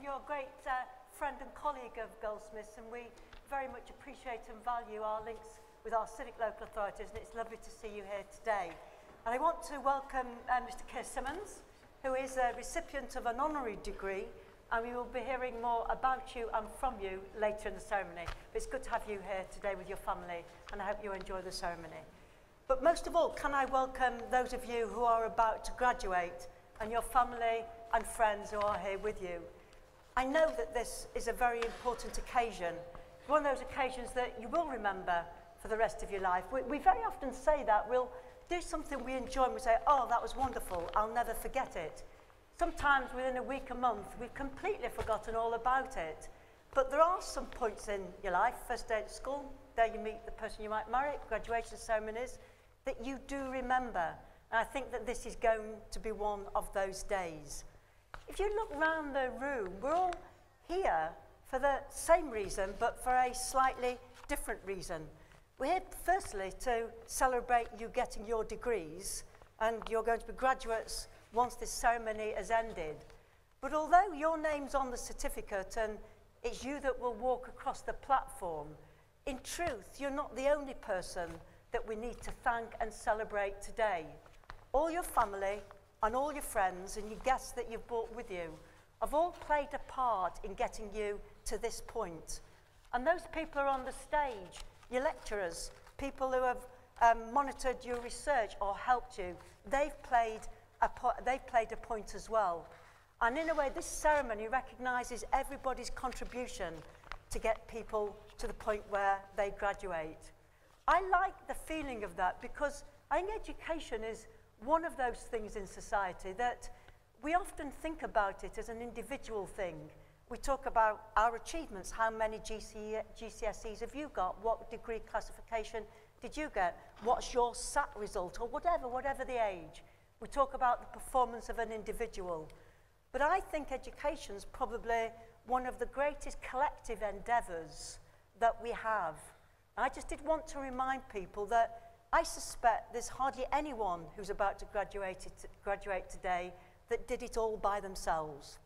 You're a great friend and colleague of Goldsmiths, and we very much appreciate and value our links with our civic local authorities, and it's lovely to see you here today. And I want to welcome Mr. Keir Simmons, who is a recipient of an honorary degree, and we will be hearing more about you and from you later in the ceremony. But it's good to have you here today with your family, and I hope you enjoy the ceremony. But most of all, can I welcome those of you who are about to graduate, and your family and friends who are here with you. I know that this is a very important occasion, one of those occasions that you will remember for the rest of your life. We very often say that. We'll do something we enjoy and we say, oh, that was wonderful, I'll never forget it. Sometimes within a week, a month, we've completely forgotten all about it. But there are some points in your life, first day at school, there you meet the person you might marry, graduation ceremonies, that you do remember. And I think that this is going to be one of those days. If you look round the room, we're all here for the same reason, but for a slightly different reason. We're here firstly to celebrate you getting your degrees, and you're going to be graduates once this ceremony has ended. But although your name's on the certificate and it's you that will walk across the platform, in truth, you're not the only person that we need to thank and celebrate today. All your family and all your friends and your guests that you've brought with you have all played a part in getting you to this point. And those people are on the stage, your lecturers, people who have monitored your research or helped you. They've played a point as well. And in a way, this ceremony recognises everybody's contribution to get people to the point where they graduate. I like the feeling of that because I think education is one of those things in society that we often think about it as an individual thing. We talk about our achievements, how many GCSEs have you got, what degree classification did you get, what's your SAT result, or whatever the age. We talk about the performance of an individual. But I think education's probably one of the greatest collective endeavours that we have. I just did want to remind people that I suspect there's hardly anyone who's about to graduate today that did it all by themselves.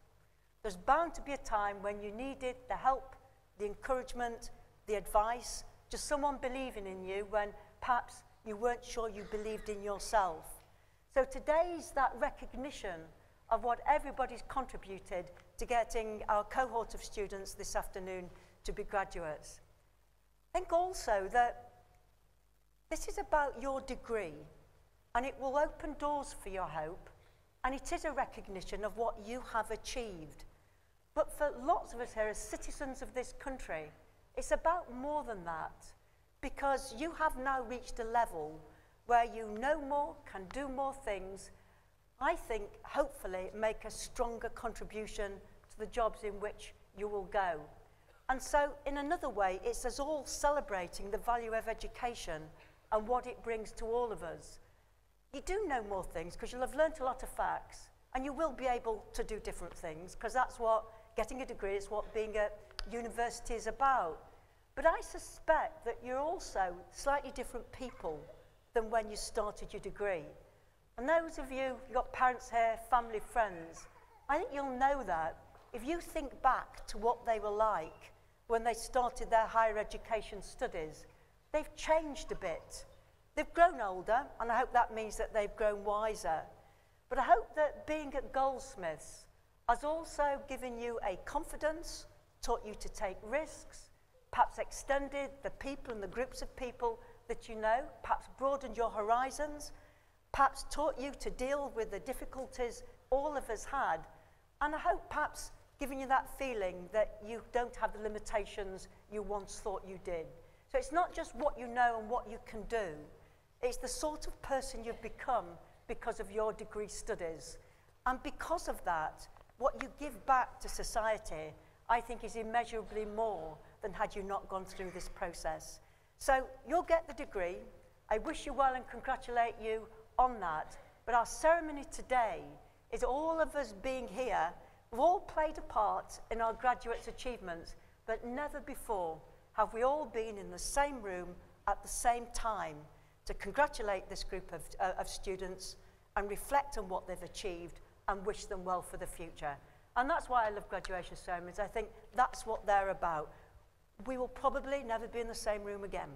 There's bound to be a time when you needed the help, the encouragement, the advice, just someone believing in you when perhaps you weren't sure you believed in yourself. So today's that recognition of what everybody's contributed to getting our cohort of students this afternoon to be graduates. I think also that this is about your degree, and it will open doors for your hope, and it is a recognition of what you have achieved. But for lots of us here as citizens of this country, it's about more than that, because you have now reached a level where you know more, can do more things, I think, hopefully, make a stronger contribution to the jobs in which you will go. And so, in another way, it's us all celebrating the value of education and what it brings to all of us. You do know more things because you'll have learnt a lot of facts, and you will be able to do different things, because that's what getting a degree is, what being at university is about. But I suspect that you're also slightly different people than when you started your degree. And those of you, you've got parents here, family, friends, I think you'll know that if you think back to what they were like when they started their higher education studies, they've changed a bit. They've grown older, and I hope that means that they've grown wiser. But I hope that being at Goldsmiths has also given you a confidence, taught you to take risks, perhaps extended the people and the groups of people that you know, perhaps broadened your horizons, perhaps taught you to deal with the difficulties all of us had, and I hope perhaps giving you that feeling that you don't have the limitations you once thought you did. So it's not just what you know and what you can do, it's the sort of person you've become because of your degree studies. And because of that, what you give back to society, I think, is immeasurably more than had you not gone through this process. So you'll get the degree. I wish you well and congratulate you on that. But our ceremony today is all of us being here. We've all played a part in our graduates' achievements, but never before have we all been in the same room at the same time to congratulate this group of students and reflect on what they've achieved and wish them well for the future. And that's why I love graduation ceremonies. I think that's what they're about. We will probably never be in the same room again,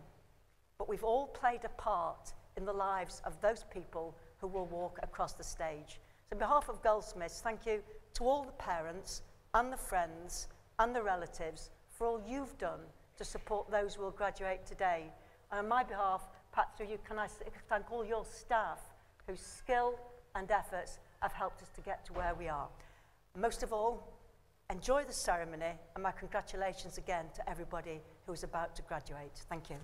but we've all played a part in the lives of those people who will walk across the stage. So on behalf of Goldsmiths, thank you to all the parents and the friends and the relatives for all you've done to support those who will graduate today. And on my behalf, perhaps through you, can I thank all your staff whose skill and efforts have helped us to get to where we are. Most of all, enjoy the ceremony, and my congratulations again to everybody who is about to graduate. Thank you.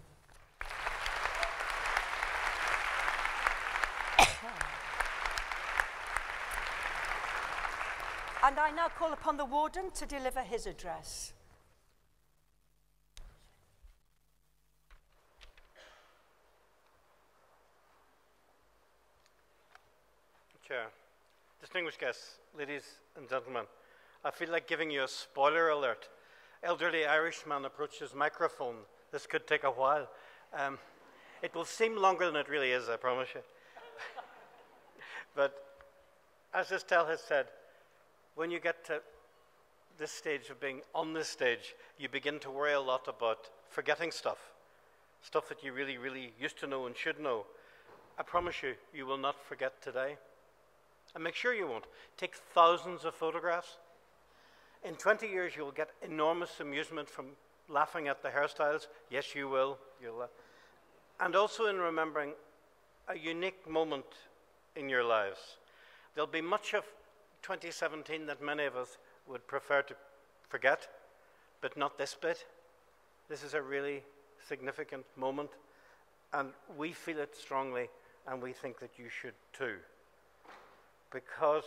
And I now call upon the warden to deliver his address. Chair, distinguished guests, ladies and gentlemen, I feel like giving you a spoiler alert. Elderly Irishman approaches microphone. This could take a while. It will seem longer than it really is, I promise you. But as Estelle has said, when you get to this stage of being on this stage, you begin to worry a lot about forgetting stuff that you really, really used to know and should know. I promise you, you will not forget today. And make sure you won't. Take thousands of photographs. In 20 years, you'll get enormous amusement from laughing at the hairstyles. Yes, you will. And also in remembering a unique moment in your lives. There'll be much of 2017 that many of us would prefer to forget, but not this bit. This is a really significant moment, and we feel it strongly, and we think that you should too. Because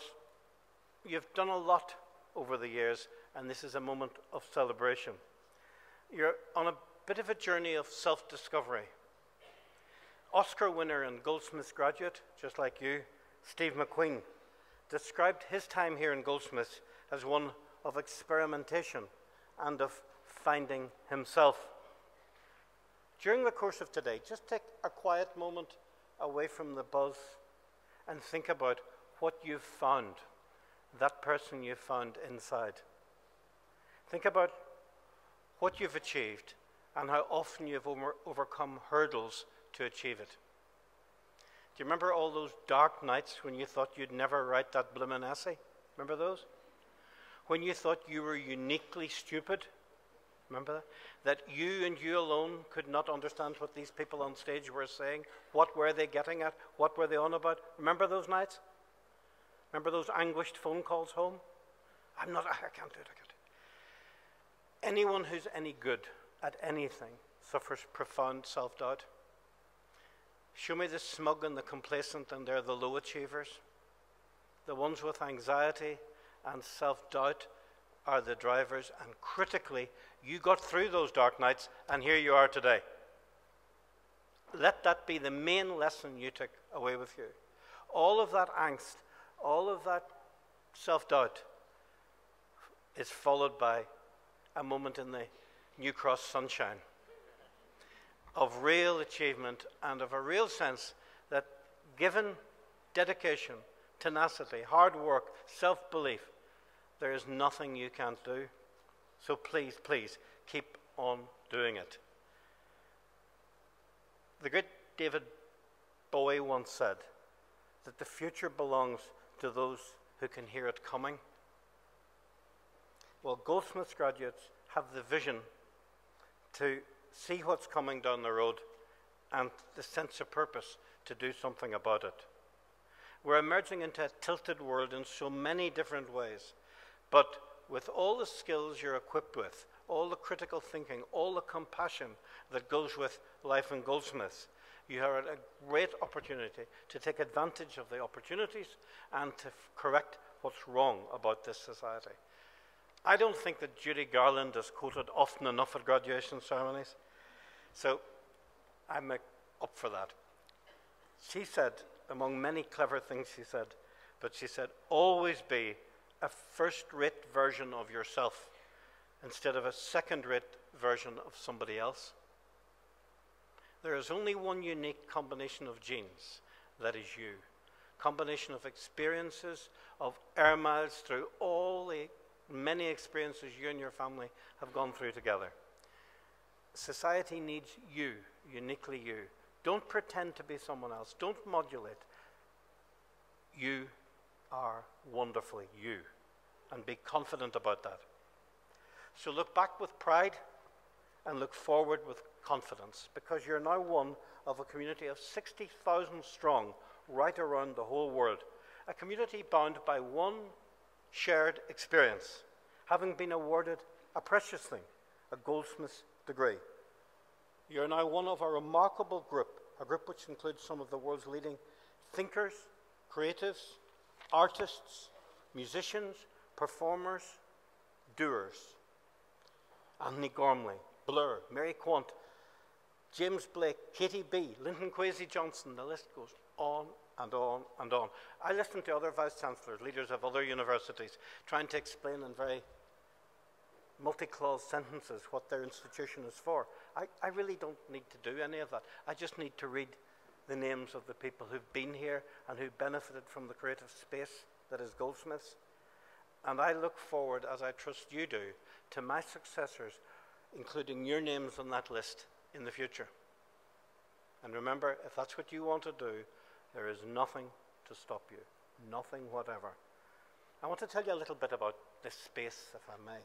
you've done a lot over the years, and this is a moment of celebration. You're on a bit of a journey of self-discovery. Oscar winner and Goldsmiths graduate, just like you, Steve McQueen, described his time here in Goldsmiths as one of experimentation and of finding himself. During the course of today, just take a quiet moment away from the buzz and think about what you've found, that person you've found inside. Think about what you've achieved and how often you've overcome hurdles to achieve it. Do you remember all those dark nights when you thought you'd never write that bloomin' essay? Remember those? When you thought you were uniquely stupid? Remember that? That you and you alone could not understand what these people on stage were saying. What were they getting at? What were they on about? Remember those nights? Remember those anguished phone calls home? I can't do it, I can't do it. Anyone who's any good at anything suffers profound self-doubt. Show me the smug and the complacent, and they're the low achievers. The ones with anxiety and self-doubt are the drivers, and critically, you got through those dark nights, and here you are today. Let that be the main lesson you took away with you. All of that angst, all of that self-doubt is followed by a moment in the New Cross sunshine of real achievement and of a real sense that given dedication, tenacity, hard work, self-belief, there is nothing you can't do. So please, please, keep on doing it. The great David Bowie once said that the future belongs to those who can hear it coming. Well, Goldsmiths graduates have the vision to see what's coming down the road and the sense of purpose to do something about it. We're emerging into a tilted world in so many different ways, but with all the skills you're equipped with, all the critical thinking, all the compassion that goes with life in Goldsmiths, you have a great opportunity to take advantage of the opportunities and to correct what's wrong about this society. I don't think that Judy Garland is quoted often enough at graduation ceremonies, so I'm up for that. She said, among many clever things she said, always be a first-rate version of yourself instead of a second-rate version of somebody else. There is only one unique combination of genes, that is you. Combination of experiences, of air miles through all the many experiences you and your family have gone through together. Society needs you, uniquely you. Don't pretend to be someone else. Don't modulate. You are wonderfully you, and be confident about that. So look back with pride and look forward with confidence, because you're now one of a community of 60,000 strong right around the whole world. A community bound by one shared experience, having been awarded a precious thing, a Goldsmiths degree. You're now one of a remarkable group, a group which includes some of the world's leading thinkers, creatives, artists, musicians, performers, doers. Anthony Gormley, Blur, Mary Quant, James Blake, Katie B., Linton Kwesi Johnson, the list goes on and on and on. I listen to other vice-chancellors, leaders of other universities, trying to explain in very multi-clause sentences what their institution is for. I really don't need to do any of that. I just need to read the names of the people who've been here and who benefited from the creative space that is Goldsmiths. And I look forward, as I trust you do, to my successors, including your names on that list in the future. And remember, if that's what you want to do, there is nothing to stop you, nothing whatever. I want to tell you a little bit about this space, if I may.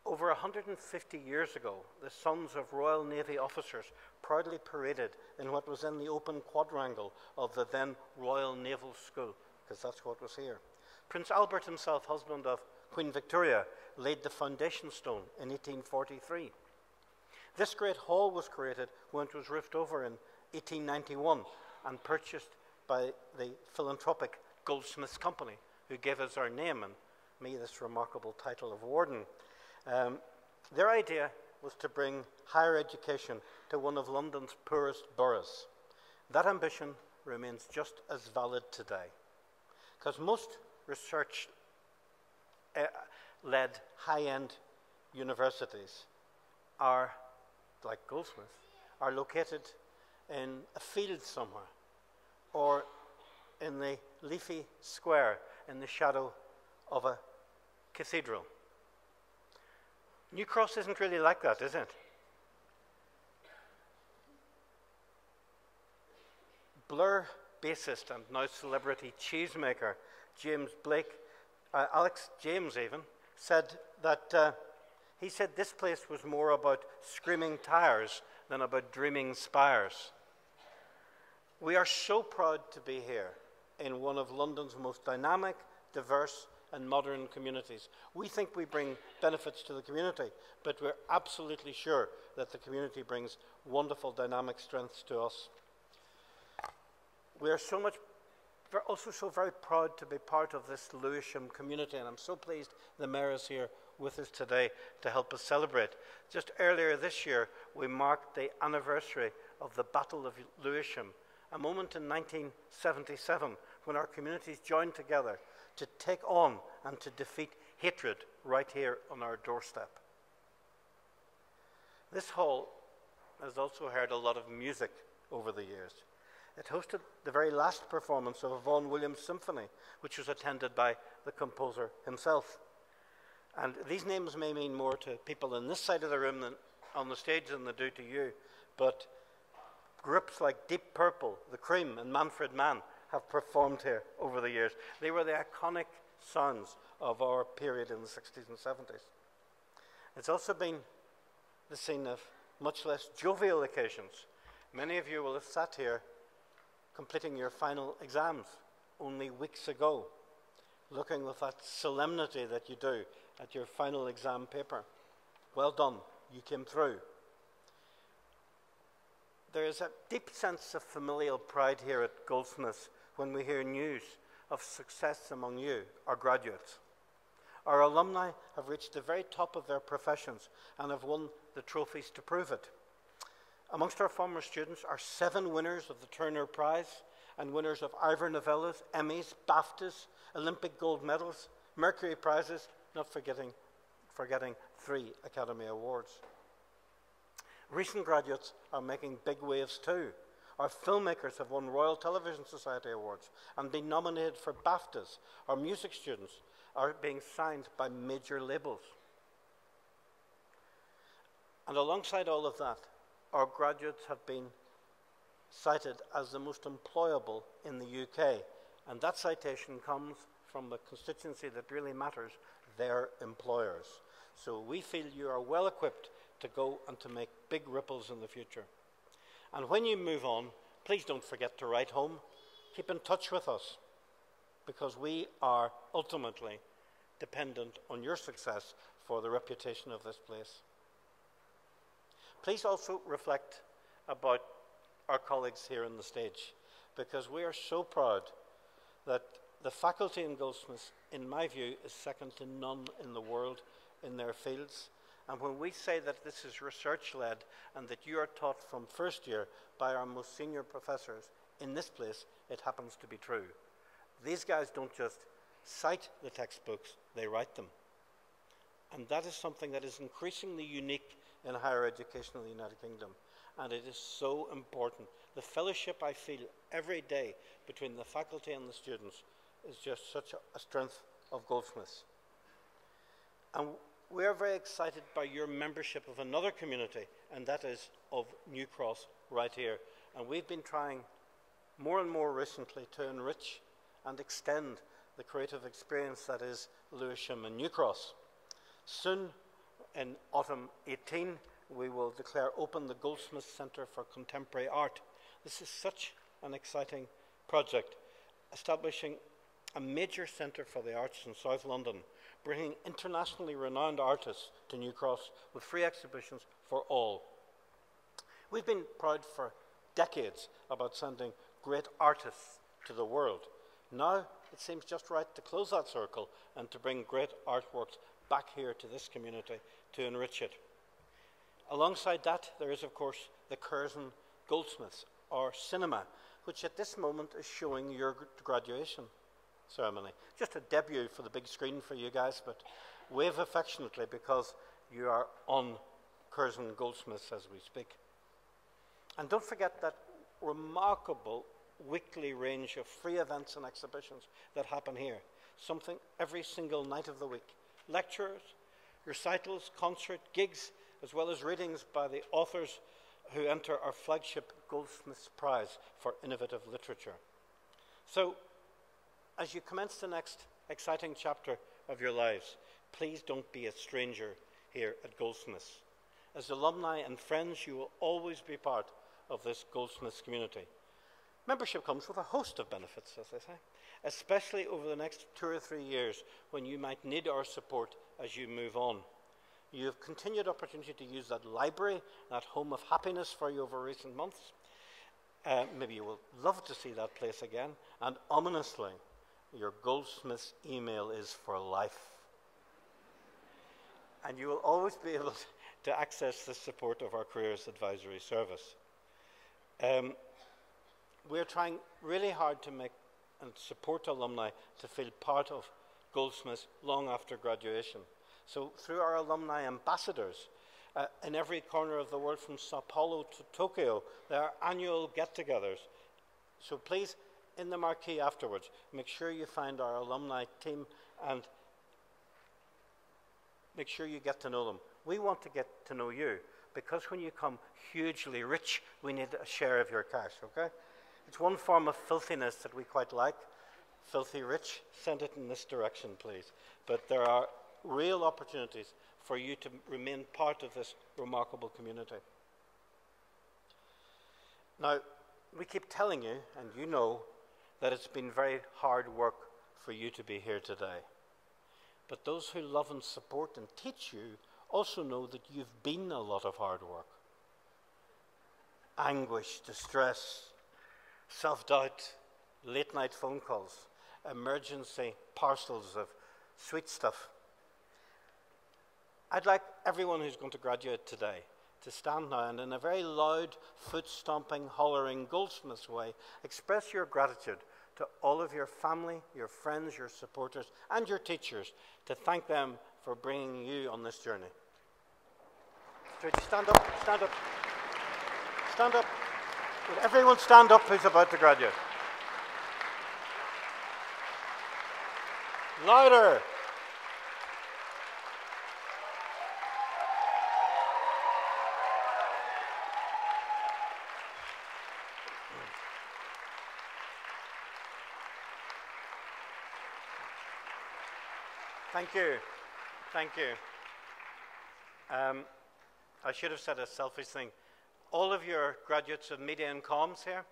Over 150 years ago, the sons of Royal Navy officers proudly paraded in what was then the open quadrangle of the then Royal Naval School, because that's what was here. Prince Albert himself, husband of Queen Victoria, laid the foundation stone in 1843. This great hall was created when it was roofed over in 1891 and purchased by the philanthropic Goldsmiths Company, who gave us our name and me this remarkable title of warden. Their idea was to bring higher education to one of London's poorest boroughs. That ambition remains just as valid today, because most research-led high-end universities are, like Goldsmiths, are located in a field somewhere, or in the leafy square in the shadow of a cathedral. New Cross isn't really like that, is it? Blur bassist and now celebrity cheesemaker Alex James even, said that he said this place was more about screaming tires than about dreaming spires. We are so proud to be here in one of London's most dynamic, diverse, and modern communities. We think we bring benefits to the community, but we're absolutely sure that the community brings wonderful dynamic strengths to us. We are also so very proud to be part of this Lewisham community, and I'm so pleased the Mayor is here with us today to help us celebrate. Just earlier this year, we marked the anniversary of the Battle of Lewisham, a moment in 1977 when our communities joined together to take on and to defeat hatred right here on our doorstep. This hall has also heard a lot of music over the years. It hosted the very last performance of a Vaughan Williams symphony, which was attended by the composer himself. And these names may mean more to people in this side of the room than on the stage than they do to you, but groups like Deep Purple, The Cream, and Manfred Mann have performed here over the years. They were the iconic sounds of our period in the 60s and 70s. It's also been the scene of much less jovial occasions. Many of you will have sat here completing your final exams only weeks ago, looking with that solemnity that you do at your final exam paper. Well done, you came through. There is a deep sense of familial pride here at Goldsmiths when we hear news of success among you, our graduates. Our alumni have reached the very top of their professions and have won the trophies to prove it. Amongst our former students are 7 winners of the Turner Prize and winners of Ivor Novellas, Emmys, BAFTAs, Olympic gold medals, Mercury Prizes, not forgetting 3 Academy Awards. Recent graduates are making big waves too. Our filmmakers have won Royal Television Society Awards and been nominated for BAFTAs. Our music students are being signed by major labels. And alongside all of that, our graduates have been cited as the most employable in the UK. And that citation comes from the constituency that really matters, their employers. So we feel you are well equipped to go and to make big ripples in the future. And when you move on, please don't forget to write home. Keep in touch with us, because we are ultimately dependent on your success for the reputation of this place. Please also reflect about our colleagues here on the stage, because we are so proud that the faculty in Goldsmiths, in my view, is second to none in the world in their fields. And when we say that this is research-led and that you are taught from first year by our most senior professors in this place, it happens to be true. These guys don't just cite the textbooks, they write them. And that is something that is increasingly unique in higher education in the United Kingdom. And it is so important. The fellowship I feel every day between the faculty and the students is just such a strength of Goldsmiths. And we are very excited by your membership of another community, and that is of New Cross right here. And we've been trying more and more recently to enrich and extend the creative experience that is Lewisham and New Cross. Soon, in autumn 18, we will declare open the Goldsmiths Centre for Contemporary Art. This is such an exciting project, establishing a major centre for the arts in South London, bringing internationally renowned artists to New Cross with free exhibitions for all. We've been proud for decades about sending great artists to the world. Now it seems just right to close that circle and to bring great artworks back here to this community to enrich it. Alongside that, there is, of course, the Curzon Goldsmiths, or cinema, which at this moment is showing your graduation ceremony. Just a debut for the big screen for you guys, but wave affectionately because you are on Curzon Goldsmiths as we speak. And don't forget that remarkable weekly range of free events and exhibitions that happen here, something every single night of the week. Lectures, recitals, concert, gigs, as well as readings by the authors who enter our flagship Goldsmiths Prize for Innovative Literature. So, as you commence the next exciting chapter of your lives, please don't be a stranger here at Goldsmiths. As alumni and friends, you will always be part of this Goldsmiths community. Membership comes with a host of benefits, as I say, especially over the next 2 or 3 years when you might need our support as you move on. You have continued opportunity to use that library, that home of happiness for you over recent months. Maybe you will love to see that place again. And ominously, your Goldsmiths email is for life. And you will always be able to access the support of our Careers Advisory Service. We're trying really hard to make and support alumni to feel part of Goldsmiths long after graduation. So through our alumni ambassadors, in every corner of the world from Sao Paulo to Tokyo, there are annual get-togethers. So please, in the marquee afterwards, make sure you find our alumni team and make sure you get to know them. We want to get to know you, because when you come hugely rich, we need a share of your cash, okay? It's one form of filthiness that we quite like. Filthy rich, send it in this direction, please. But there are real opportunities for you to remain part of this remarkable community. Now, we keep telling you, and you know, that it's been very hard work for you to be here today. But those who love and support and teach you also know that you've been a lot of hard work. Anguish, distress, self-doubt, late-night phone calls, emergency parcels of sweet stuff. I'd like everyone who's going to graduate today to stand now and in a very loud, foot-stomping, hollering Goldsmiths way, express your gratitude to all of your family, your friends, your supporters, and your teachers, to thank them for bringing you on this journey. So stand up, stand up, stand up. Would everyone stand up who's about to graduate? Louder. Thank you. Thank you. I should have said a selfish thing. All of your graduates of media and comms here,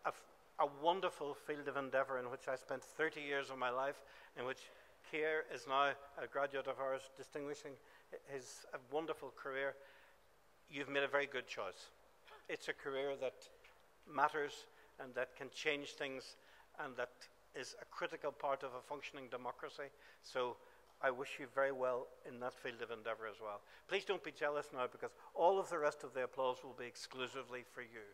a wonderful field of endeavor in which I spent 30 years of my life, in which Keir is now a graduate of ours, distinguishing his wonderful career. You've made a very good choice. It's a career that matters and that can change things and that is a critical part of a functioning democracy. So I wish you very well in that field of endeavor as well. Please don't be jealous now, because all of the rest of the applause will be exclusively for you.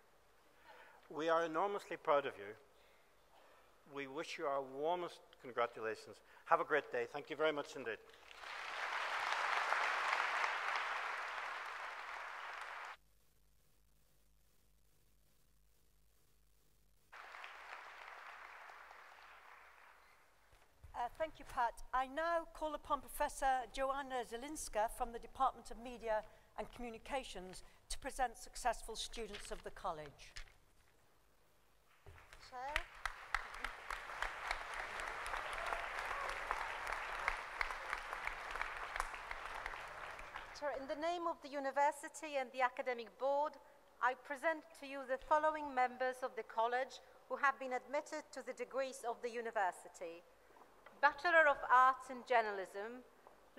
We are enormously proud of you. We wish you our warmest congratulations. Have a great day. Thank you very much indeed. Thank you, Pat. I now call upon Professor Joanna Zielinska from the Department of Media and Communications to present successful students of the college. Chair. Chair, in the name of the University and the Academic Board, I present to you the following members of the college who have been admitted to the degrees of the university. Bachelor of Arts in Journalism,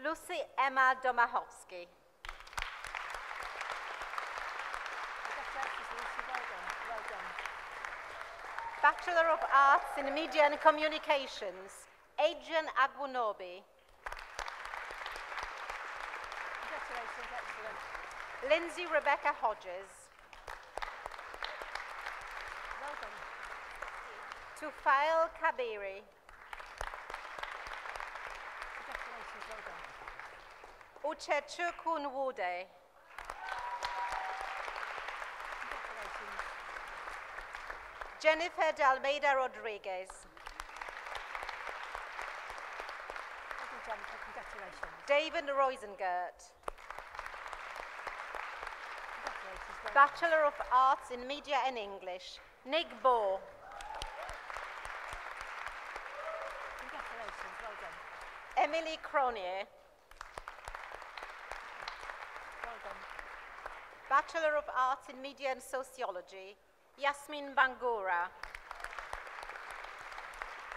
Lucy Emma Domachowski. Bachelor of Arts in Media and Communications, Adrian Agbunobi. Congratulations, excellent. Lindsay Rebecca Hodges. Well done. Tufail Kabiri. Congratulations, well done. Uchechukwu Nwude. Congratulations. Jennifer de Almeida Rodriguez. Well done, Jennifer. Congratulations. David Roisengert. Congratulations. Bachelor of Arts in Media and English, Nick Bohr. Congratulations, well done. Emily Cronier. Well done. Bachelor of Arts in Media and Sociology, Yasmin Bangura.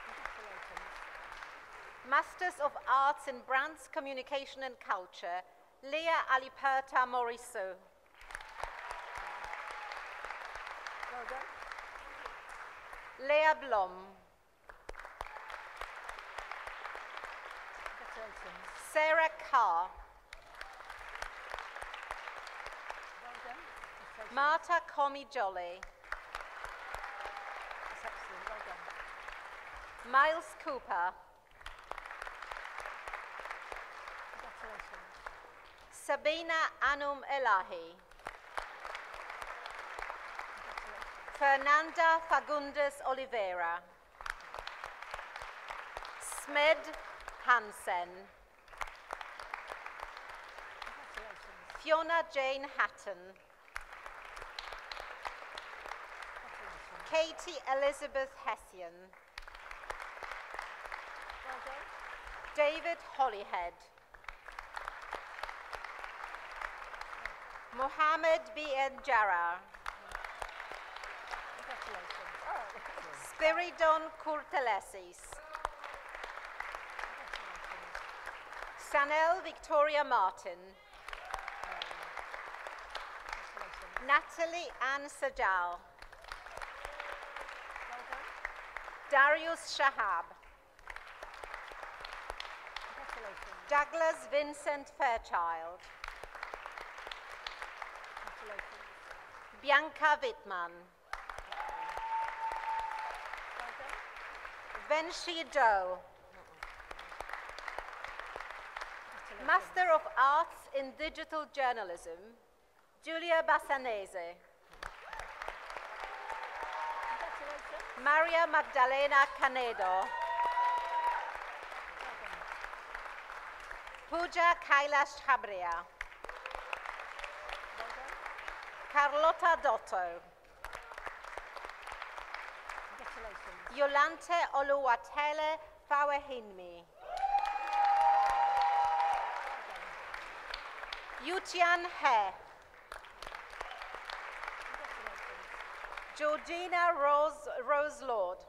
Congratulations. Masters of Arts in Brands, Communication and Culture, Leah Aliperta Morisseau. Well done. Leah Blom. Congratulations. Sarah Carr. Well done. That's Marta Comi Jolly. excellent. Well done. Miles Cooper. Congratulations. Sabina Anum Elahi. Congratulations. Fernanda Fagundes Oliveira. Smed Hansen. Congratulations. Fiona Jane Hatton. Congratulations. Katie Elizabeth Hessian. Well done. David Holyhead. Mohammed B.N. Jarrah. Congratulations. Oh, excellent. Spiridon Courtelesis. Congratulations. Sanel Victoria Martin. Congratulations. Natalie Ann Sajal. Well done. Darius Shahab. Congratulations. Douglas Vincent Fairchild. Congratulations. Bianca Wittmann. Well done. Venshi Doe. Congratulations. Master of Arts in Digital Journalism, Giulia Bassanese. Congratulations. Maria Magdalena Canedo. Well done. Pooja Kailash Chabria. Well done. Carlotta Dotto. Congratulations. Yolante Oluwatele Fawehinmi. Yutian He. Congratulations. Georgina Rose Lord.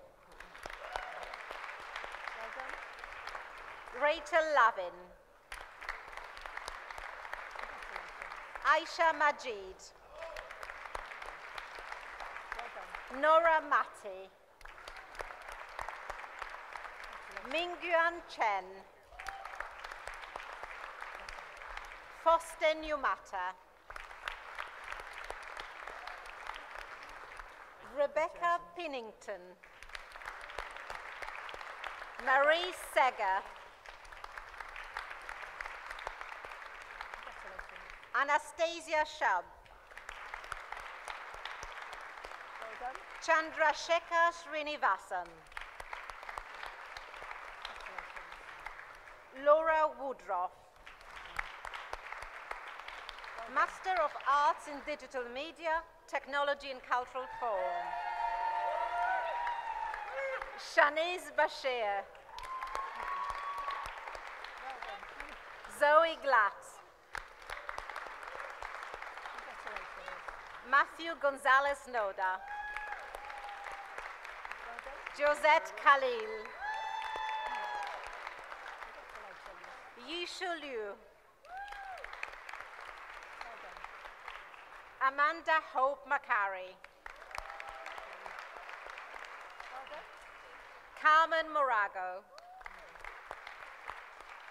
Well done. Rachel Lavin. Congratulations. Aisha Majid. Well done. Nora Matti. Congratulations. Mingyuan Chen. Foster Numata. Rebecca Pinnington. Marie Seger. Congratulations. Anastasia Shab. Well done. Chandrasekhar Srinivasan. Congratulations. Laura Woodruff. Master of Arts in Digital Media, Technology and Cultural Forum. Shanice Bashir. Well done. Zoe Glatt. Congratulations. Matthew Gonzalez Noda. Well done. Josette Khalil. Congratulations. Yishu Liu. Well done. Amanda Hope Macari. Well done. Carmen Morago.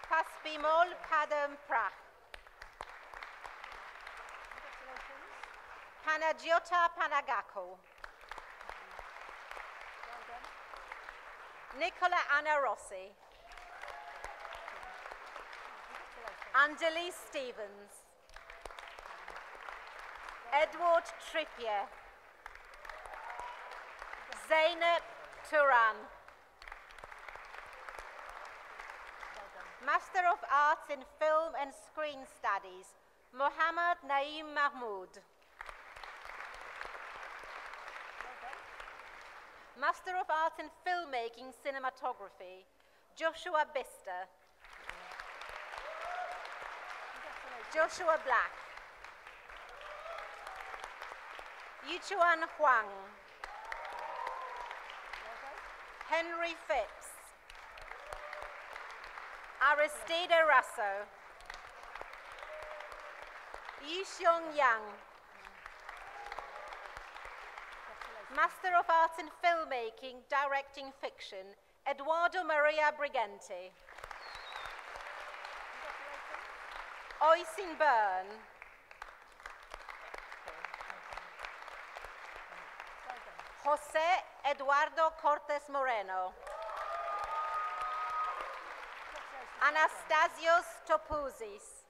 Paspimol Padam Prach. Congratulations. Panagiota Panagako. Well done. Nicola Anna Rossi. Congratulations. Angelie Stevens. Edward Trippier. Zeynep Turan. Well done. Master of Arts in Film and Screen Studies, Mohammad Naeem Mahmood. Master of Arts in Filmmaking Cinematography, Joshua Bister. Joshua Black. Yichuan Huang. Henry Phipps. Aristide Russo. Yixiong Yang. Master of Arts in Filmmaking, Directing Fiction, Eduardo Maria Briganti. Oisin Byrne. José Eduardo Cortes Moreno. Anastasios Topouzis.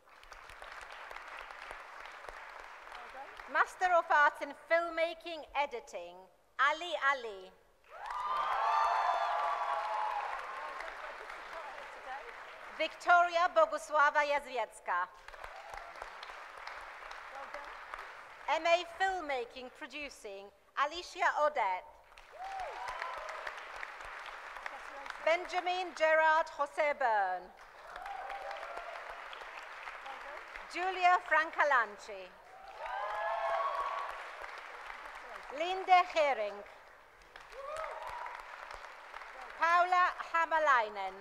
Master of Arts in Filmmaking, Editing, Ali Ali. Victoria Bogusława Jazwiecka. MA Filmmaking, Producing, Alicia Odette. Benjamin Gerard Jose Byrne. Julia Francalanci. Linde Hering. Paula Hamalainen.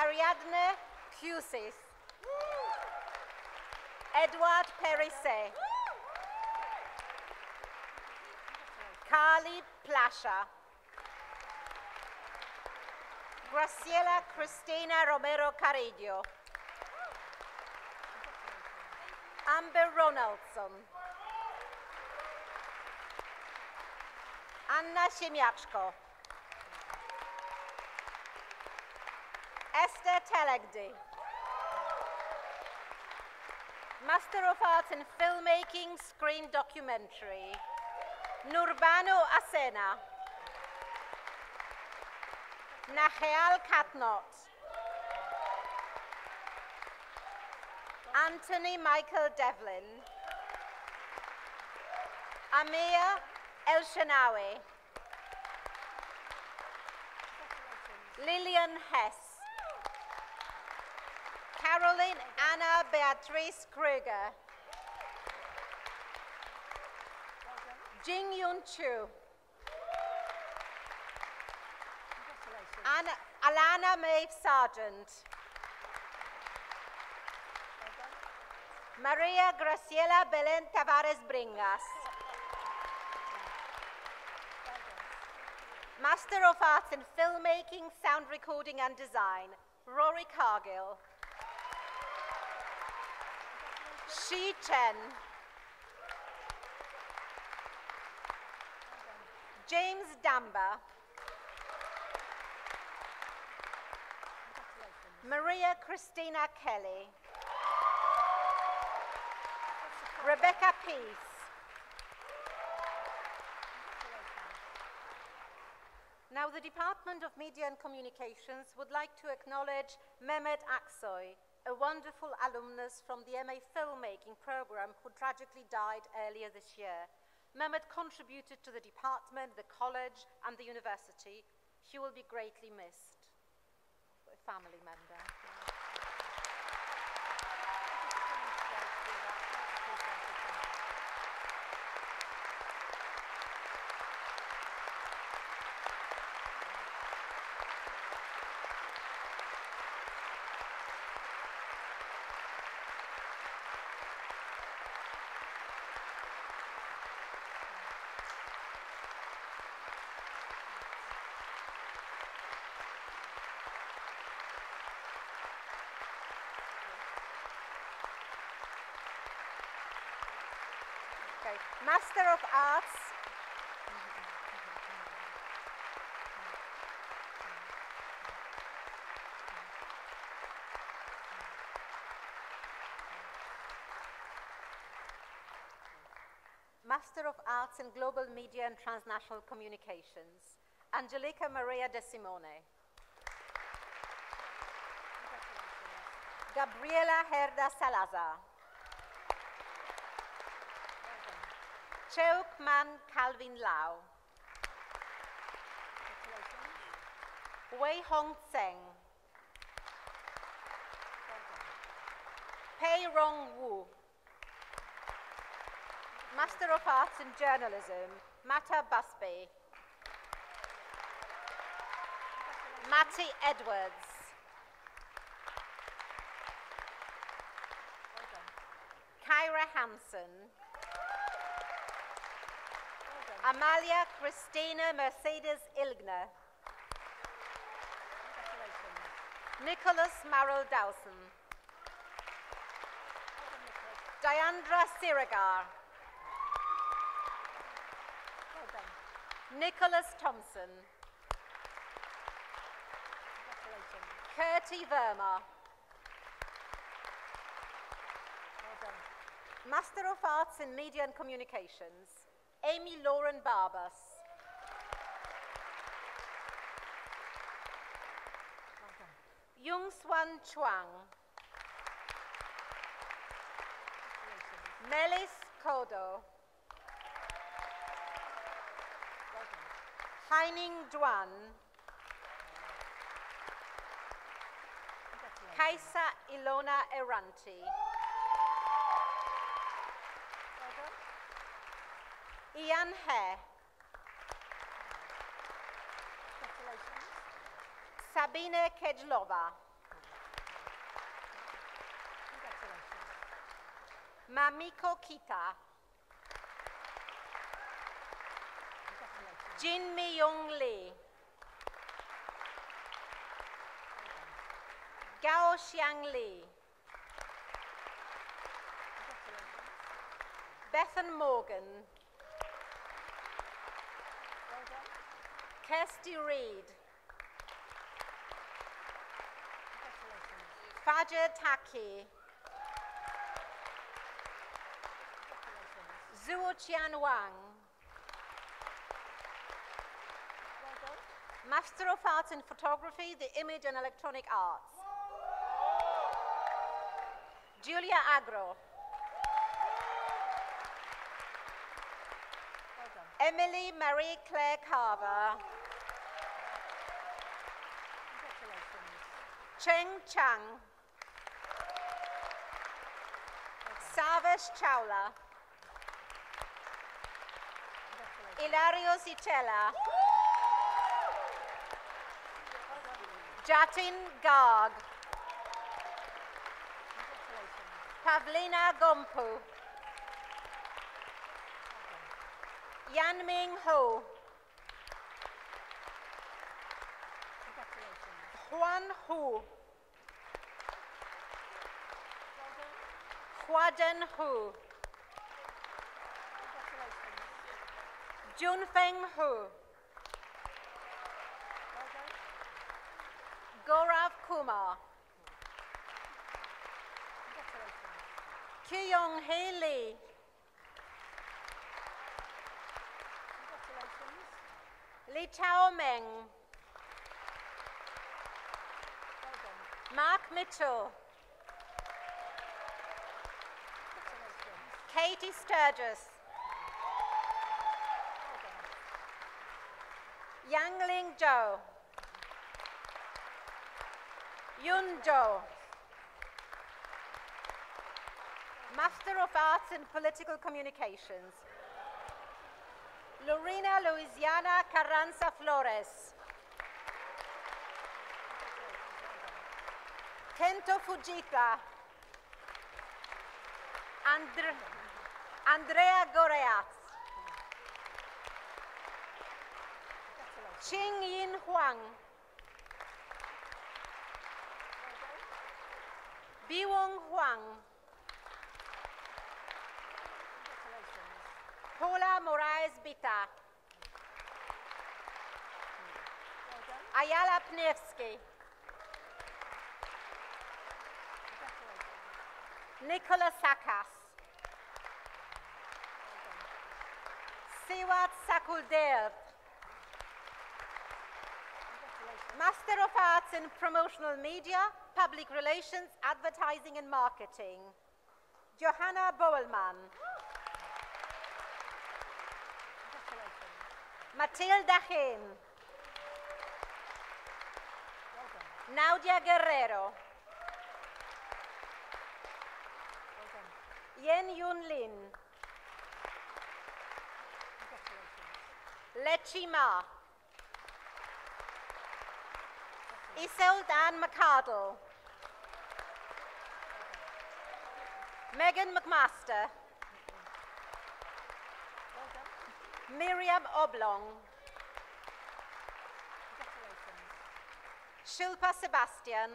Ariadne Cusis. Edouard Perisset. Carly Plasha. Graciela Cristina Romero Carillo. Amber Ronaldson. Anna Siemiaczko. Esther Telegdi. Master of Arts in Filmmaking, Screen Documentary, Nurbanu Asena. Naheal Katnot. Anthony Michael Devlin. Amir El-Shanawi. Lillian Hess. Caroline Anna Beatrice Kruger. Jing Yun Chu. Alana Maeve Sargent. Maria Graciela Belen Tavares Bringas. Master of Arts in Filmmaking, Sound Recording and Design, Rory Cargill. Shi Chen. James Damba. Maria Christina Kelly. Rebecca Peace. Now the Department of Media and Communications would like to acknowledge Mehmet Aksoy, a wonderful alumnus from the MA Filmmaking program who tragically died earlier this year. Mehmet contributed to the department, the college, and the university. He will be greatly missed. A family member. Okay. Master of Arts. Master of Arts in Global Media and Transnational Communications, Angelica Maria De Simone. Gabriela Herda Salazar. Cheuk Man Calvin Lau. Wei Hong Tseng. Pei Rong Wu. Master of Arts in Journalism, Mata Busby. Matty Edwards. Kyra Hansen. Amalia Christina Mercedes Ilgner. Nicholas Marrow Dawson. Diandra Sirigar. Nicholas Thompson. Curti Verma. Master of Arts in Media and Communications, Amy Lauren Barbas. Yung Swan Chuang. Melis Kodo. Haining Duan. Kaisa Ilona Eranti. Ian He. Sabine Kedlova. Mamiko Kita. Jin Mi Young Lee. Gao Xiang Li. Bethan Morgan. Kirsty Reed. Fajer Taki. Zuo Qian Wang. Master of Arts in Photography, the Image and Electronic Arts. Julia Agro. Emily Marie Claire Carver. Cheng Chang. Savesh Chawla. Ilario Sicella. Jatin Garg. Pavlina Gompu. Yanming Ho. Huan Hu. Huaden Hu. Junfeng Hu. Gaurav Kumar. Kyung Hee Lee. Li Chao Meng. Mark Mitchell. Katie Sturgis. Yangling Zhou. Yun Zhou. Master of Arts in Political Communications. Lorena Louisiana Carranza Flores. Kento Fujita. Andrea Goreaz. Ching Yin Huang. Biwong Huang. Paula Moraes Bita. Ayala Pnevsky. Nicola Sakas. Siwat Sakuldev. Master of Arts in Promotional Media, Public Relations, Advertising and Marketing, Johanna Boelman. Matilda Gen. Nadia Guerrero. Yen Yun Lin. Lechi Ma. Isolde Ann McCardle. Megan McMaster. Miriam Oblong. Shilpa Sebastian.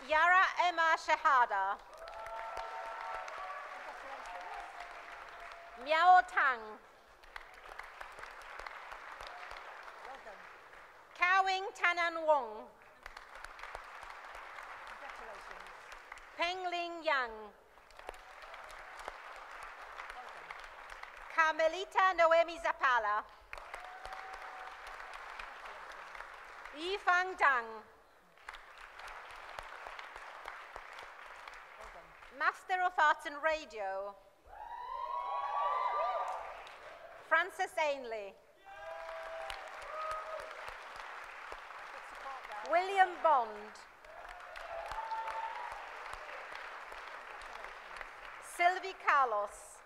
Yara Emma Shahada. Miao Tang. Kawing Tanan Wong. Peng Ling Yang. Carmelita Noemi Zapala. Yifang Dang. Master of Arts in Radio. Frances Ainley. William Bond. Sylvie Carlos.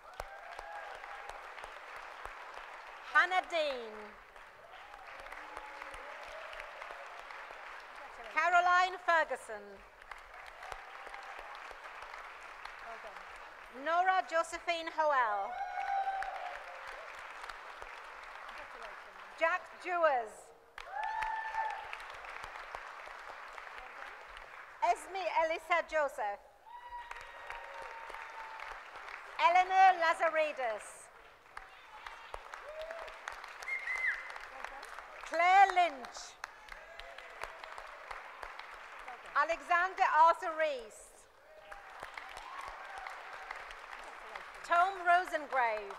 Hannah Dean. Caroline Ferguson. Nora Josephine Hoel. Jack Jewers. Esme Elisa Joseph. Eleanor Lazaridis. Claire Lynch. Alexander Arthur Rees. Tom Rosengrave.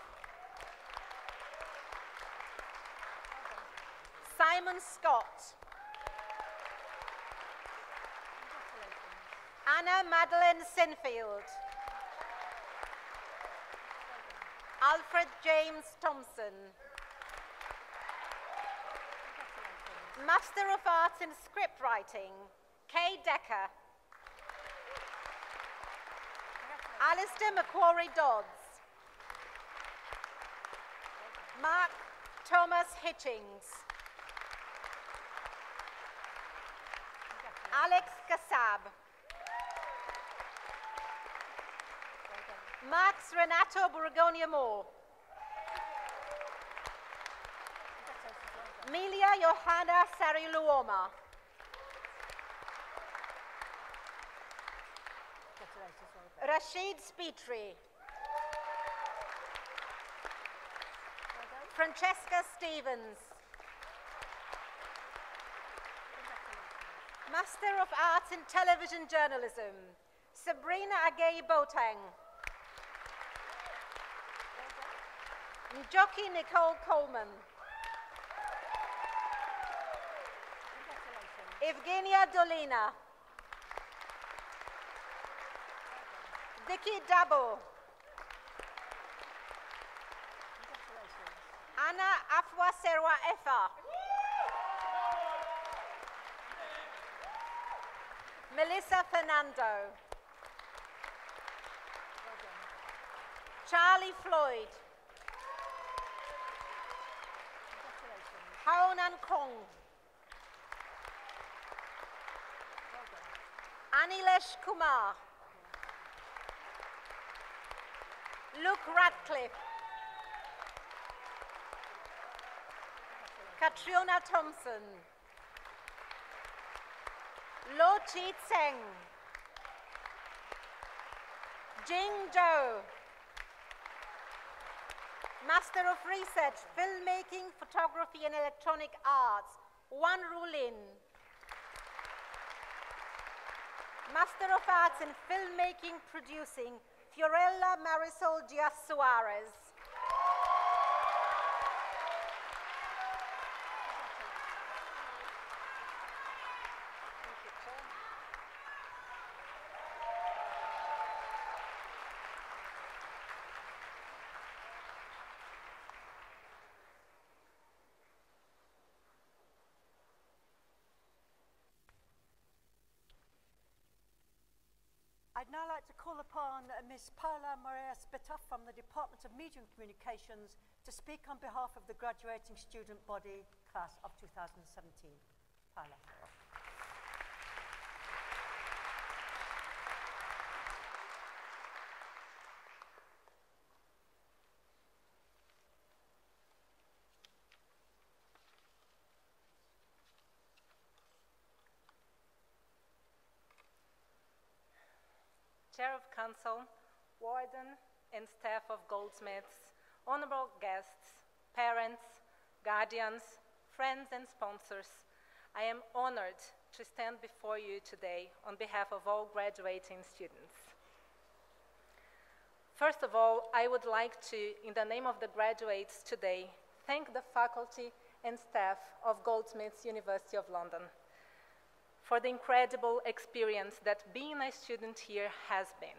Simon Scott. Anna Madeleine Sinfield. Alfred James Thompson. Master of Arts in Script Writing, Kay Decker. Alistair Macquarie Dodds. Mark Thomas Hitchings. Alex Kassab. Max Renato Borgonia Moore. Milia Johanna Sariluoma. Rashid Spitri. Francesca Stevens. Master of Arts in Television Journalism, Sabrina Agay Boateng. Njoki Nicole Coleman. Evgenia Dolina. Vicky Dabo. Anna Afwa Serwa Efa. Melissa Fernando. Charlie Floyd. Haonan Kong. Anilesh Kumar. Luke Radcliffe. Katriona Thompson. Lo Chi Tseng. Jing Zhou. Master of Research, Filmmaking, Photography and Electronic Arts, Wan Rulin. Master of Arts in Filmmaking, Producing, Fiorella Marisol Diaz Suarez. I'd now like to call upon Ms. Paula Morea Spita from the Department of Media and Communications to speak on behalf of the graduating student body class of 2017. Paula. Chair of Council, Warden, and staff of Goldsmiths, honorable guests, parents, guardians, friends, and sponsors, I am honored to stand before you today on behalf of all graduating students. First of all, I would like to, in the name of the graduates today, thank the faculty and staff of Goldsmiths University of London for the incredible experience that being a student here has been.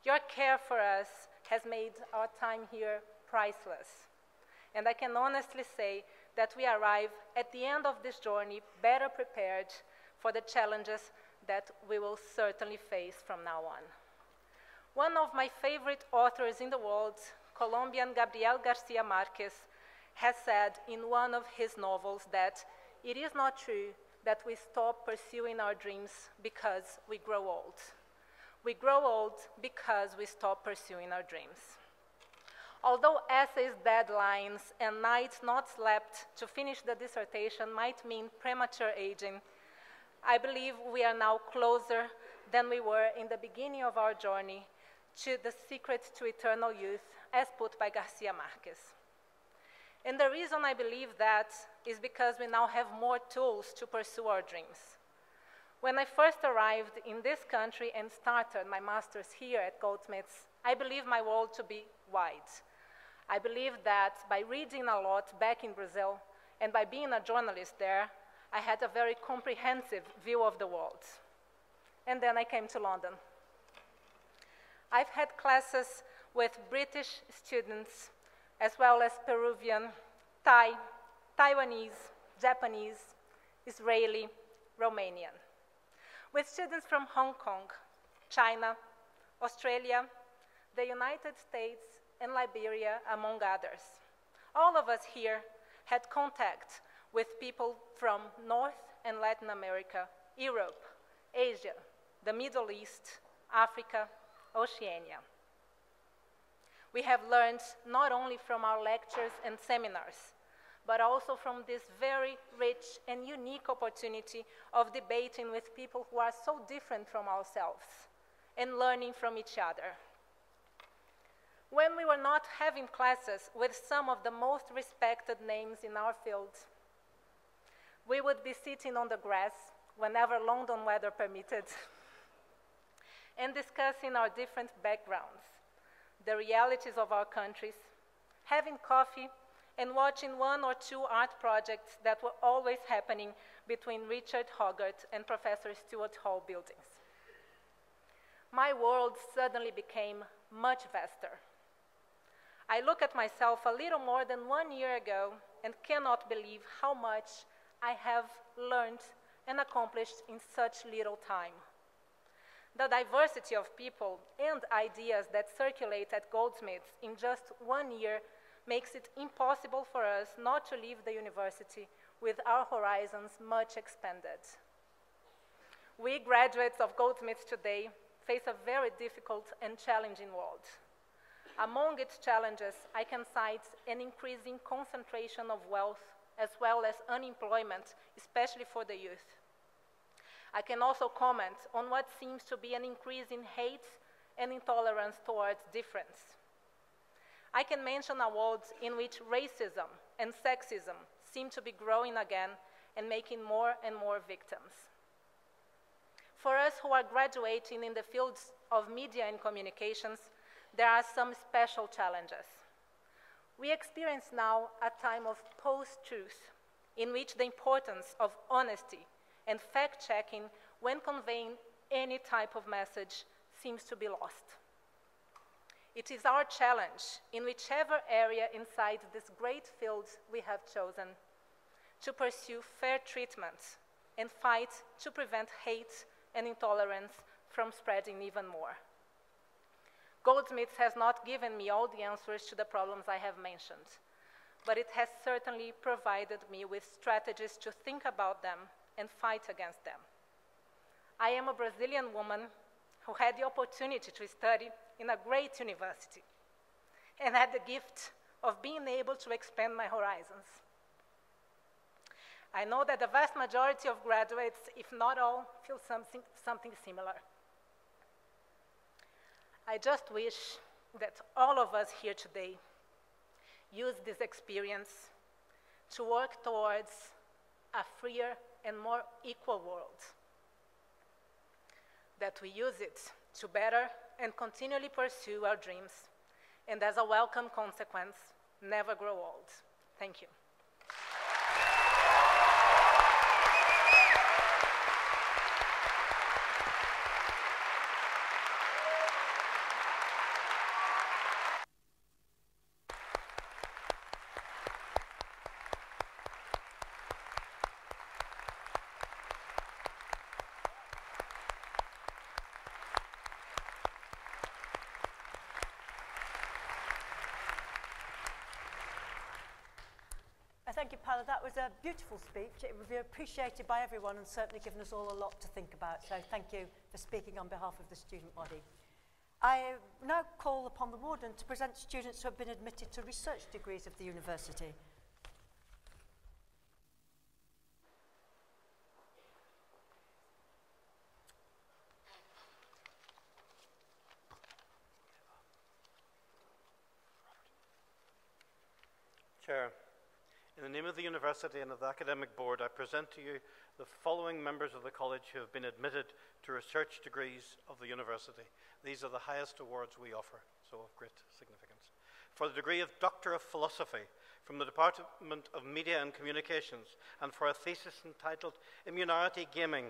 Your care for us has made our time here priceless. And I can honestly say that we arrive at the end of this journey better prepared for the challenges that we will certainly face from now on. One of my favorite authors in the world, Colombian Gabriel Garcia Marquez, has said in one of his novels that it is not true that we stop pursuing our dreams because we grow old. We grow old because we stop pursuing our dreams. Although essays, deadlines, and nights not slept to finish the dissertation might mean premature aging, I believe we are now closer than we were in the beginning of our journey to the secret to eternal youth, as put by Garcia Marquez. And the reason I believe that is because we now have more tools to pursue our dreams. When I first arrived in this country and started my master's here at Goldsmiths, I believed my world to be wide. I believed that by reading a lot back in Brazil and by being a journalist there, I had a very comprehensive view of the world. And then I came to London. I've had classes with British students as well as Peruvian, Thai, Taiwanese, Japanese, Israeli, Romanian, with students from Hong Kong, China, Australia, the United States, and Liberia, among others. All of us here had contact with people from North and Latin America, Europe, Asia, the Middle East, Africa, Oceania. We have learned not only from our lectures and seminars, but also from this very rich and unique opportunity of debating with people who are so different from ourselves and learning from each other. When we were not having classes with some of the most respected names in our field, we would be sitting on the grass whenever London weather permitted and discussing our different backgrounds, the realities of our countries, having coffee, and watching one or two art projects that were always happening between Richard Hogarth and Professor Stuart Hall buildings. My world suddenly became much vaster. I look at myself a little more than 1 year ago and cannot believe how much I have learned and accomplished in such little time. The diversity of people and ideas that circulate at Goldsmiths in just 1 year makes it impossible for us not to leave the university with our horizons much expanded. We graduates of Goldsmiths today face a very difficult and challenging world. Among its challenges, I can cite an increasing concentration of wealth as well as unemployment, especially for the youth. I can also comment on what seems to be an increase in hate and intolerance towards difference. I can mention a world in which racism and sexism seem to be growing again and making more and more victims. For us who are graduating in the fields of media and communications, there are some special challenges. We experience now a time of post-truth in which the importance of honesty and fact-checking when conveying any type of message seems to be lost. It is our challenge, in whichever area inside this great field we have chosen, to pursue fair treatment and fight to prevent hate and intolerance from spreading even more. Goldsmiths has not given me all the answers to the problems I have mentioned, but it has certainly provided me with strategies to think about them and fight against them. I am a Brazilian woman who had the opportunity to study in a great university and had the gift of being able to expand my horizons. I know that the vast majority of graduates, if not all, feel something similar. I just wish that all of us here today use this experience to work towards a freer and more equal world. That we use it to better and continually pursue our dreams, and as a welcome consequence, never grow old. Thank you. Thank you, Paula. That was a beautiful speech. It would be appreciated by everyone and certainly given us all a lot to think about. So thank you for speaking on behalf of the student body. I now call upon the warden to present students who have been admitted to research degrees of the university. Chair, in the name of the university and of the academic board, I present to you the following members of the college who have been admitted to research degrees of the university. These are the highest awards we offer, so of great significance. For the degree of Doctor of Philosophy from the Department of Media and Communications, and for a thesis entitled Immunity Gaming,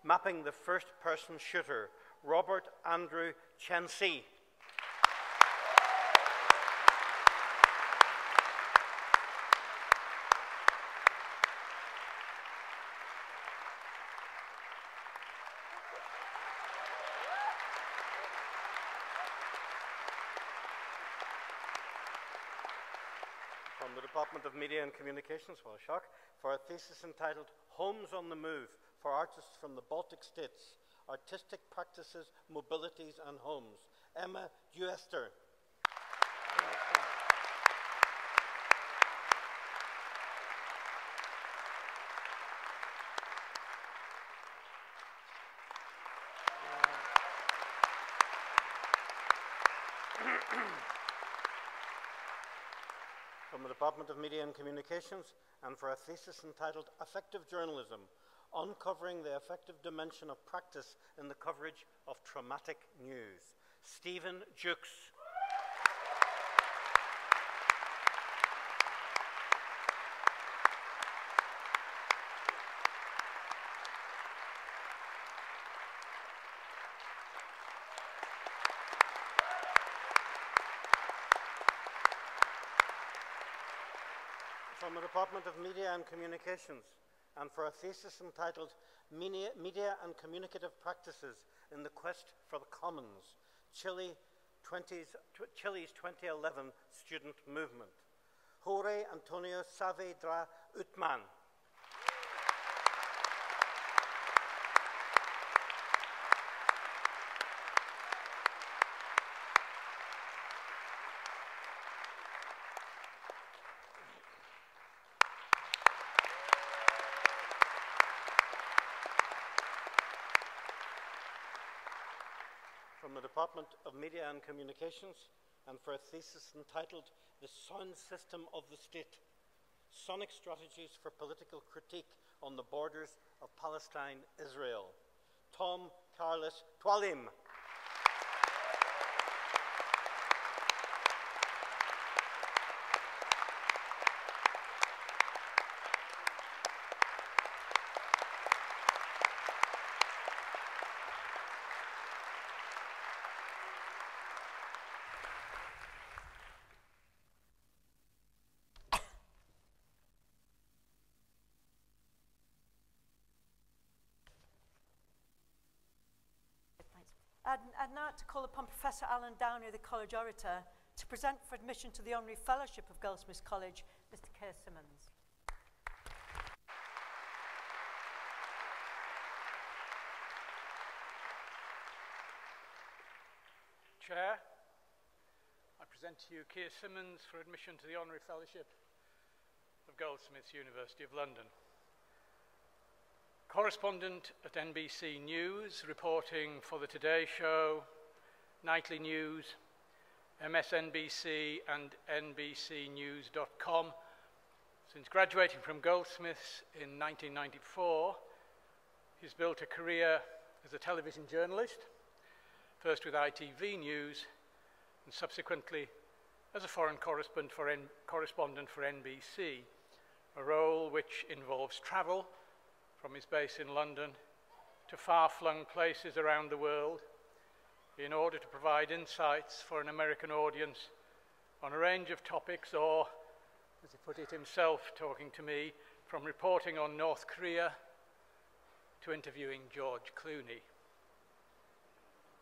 Mapping the First-Person Shooter, Robert Andrew Chensi. From the Department of Media and Communications, well, shock, for a thesis entitled Homes on the Move for Artists from the Baltic States, Artistic Practices, Mobilities and Homes, Emma Duester. From the Department of Media and Communications, and for a thesis entitled Effective Journalism, Uncovering the Effective Dimension of Practice in the Coverage of Traumatic News, Stephen Jukes. From the Department of Media and Communications, and for a thesis entitled Media and Communicative Practices in the Quest for the Commons, Chile's 2011 Student Movement, Jorge Antonio Saavedra Utman. From the Department of Media and Communications, and for a thesis entitled The Sound System of the State, Sonic Strategies for Political Critique on the Borders of Palestine, Israel, Tom Carlos Twalim. I'd now like to call upon Professor Alan Downey, the College Orator, to present for admission to the Honorary Fellowship of Goldsmiths College, Mr. Keir Simmons. Chair, I present to you Keir Simmons for admission to the Honorary Fellowship of Goldsmiths, University of London. Correspondent at NBC News, reporting for the Today Show, Nightly News, MSNBC and NBCnews.com. Since graduating from Goldsmiths in 1994, he's built a career as a television journalist, first with ITV News and subsequently as a foreign correspondent for NBC, a role which involves travel from his base in London to far-flung places around the world in order to provide insights for an American audience on a range of topics, or, as he put it himself, talking to me, from reporting on North Korea to interviewing George Clooney.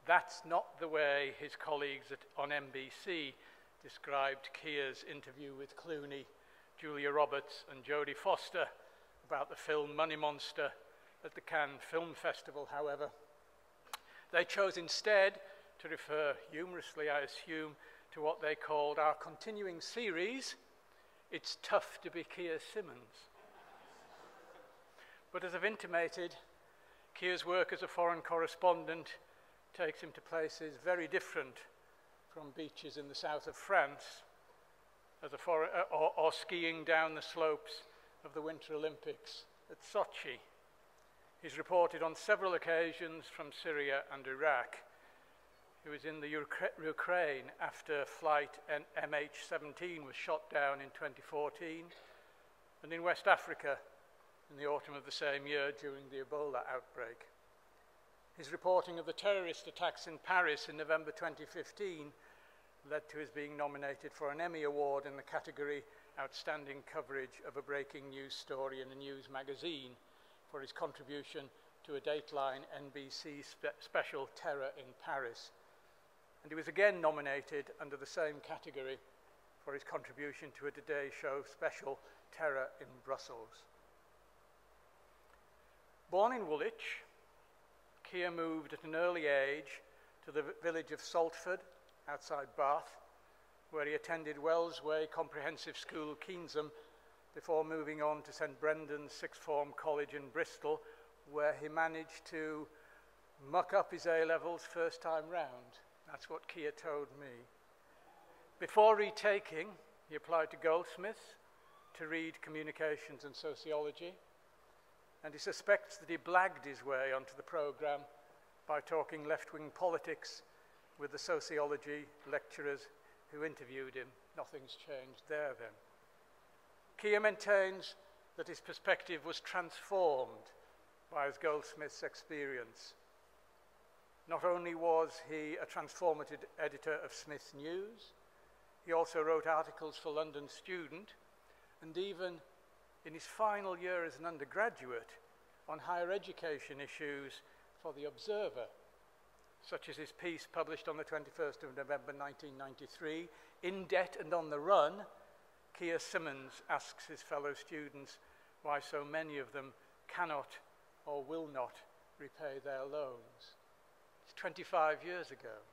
That's not the way his colleagues on NBC described Keir's interview with Clooney, Julia Roberts and Jodie Foster about the film Money Monster at the Cannes Film Festival, however. They chose instead to refer, humorously I assume, to what they called our continuing series, It's Tough to be Keir Simmons. But as I've intimated, Keir's work as a foreign correspondent takes him to places very different from beaches in the south of France or skiing down the slopes of the Winter Olympics at Sochi. He's reported on several occasions from Syria and Iraq. He was in the Ukraine after flight MH17 was shot down in 2014, and in West Africa in the autumn of the same year during the Ebola outbreak. His reporting of the terrorist attacks in Paris in November 2015 led to his being nominated for an Emmy Award in the category Outstanding Coverage of a Breaking News Story in a News Magazine for his contribution to a Dateline NBC special Terror in Paris. And he was again nominated under the same category for his contribution to a Today Show special Terror in Brussels. Born in Woolwich, Keir moved at an early age to the village of Saltford, outside Bath, where he attended Wells Way Comprehensive School, Keynsham, before moving on to St Brendan's Sixth Form College in Bristol, where he managed to muck up his A-levels first time round. That's what Keir told me. Before retaking, he applied to Goldsmiths to read communications and sociology, and he suspects that he blagged his way onto the programme by talking left-wing politics with the sociology lecturers who interviewed him. Nothing's changed there then. Keir maintains that his perspective was transformed by his Goldsmiths experience. Not only was he a transformative editor of Smith's News, he also wrote articles for London Student, and even in his final year as an undergraduate, on higher education issues for The Observer, such as his piece published on the 21st of November 1993, In Debt and on the Run, Keir Simmons asks his fellow students why so many of them cannot or will not repay their loans. It's 25 years ago.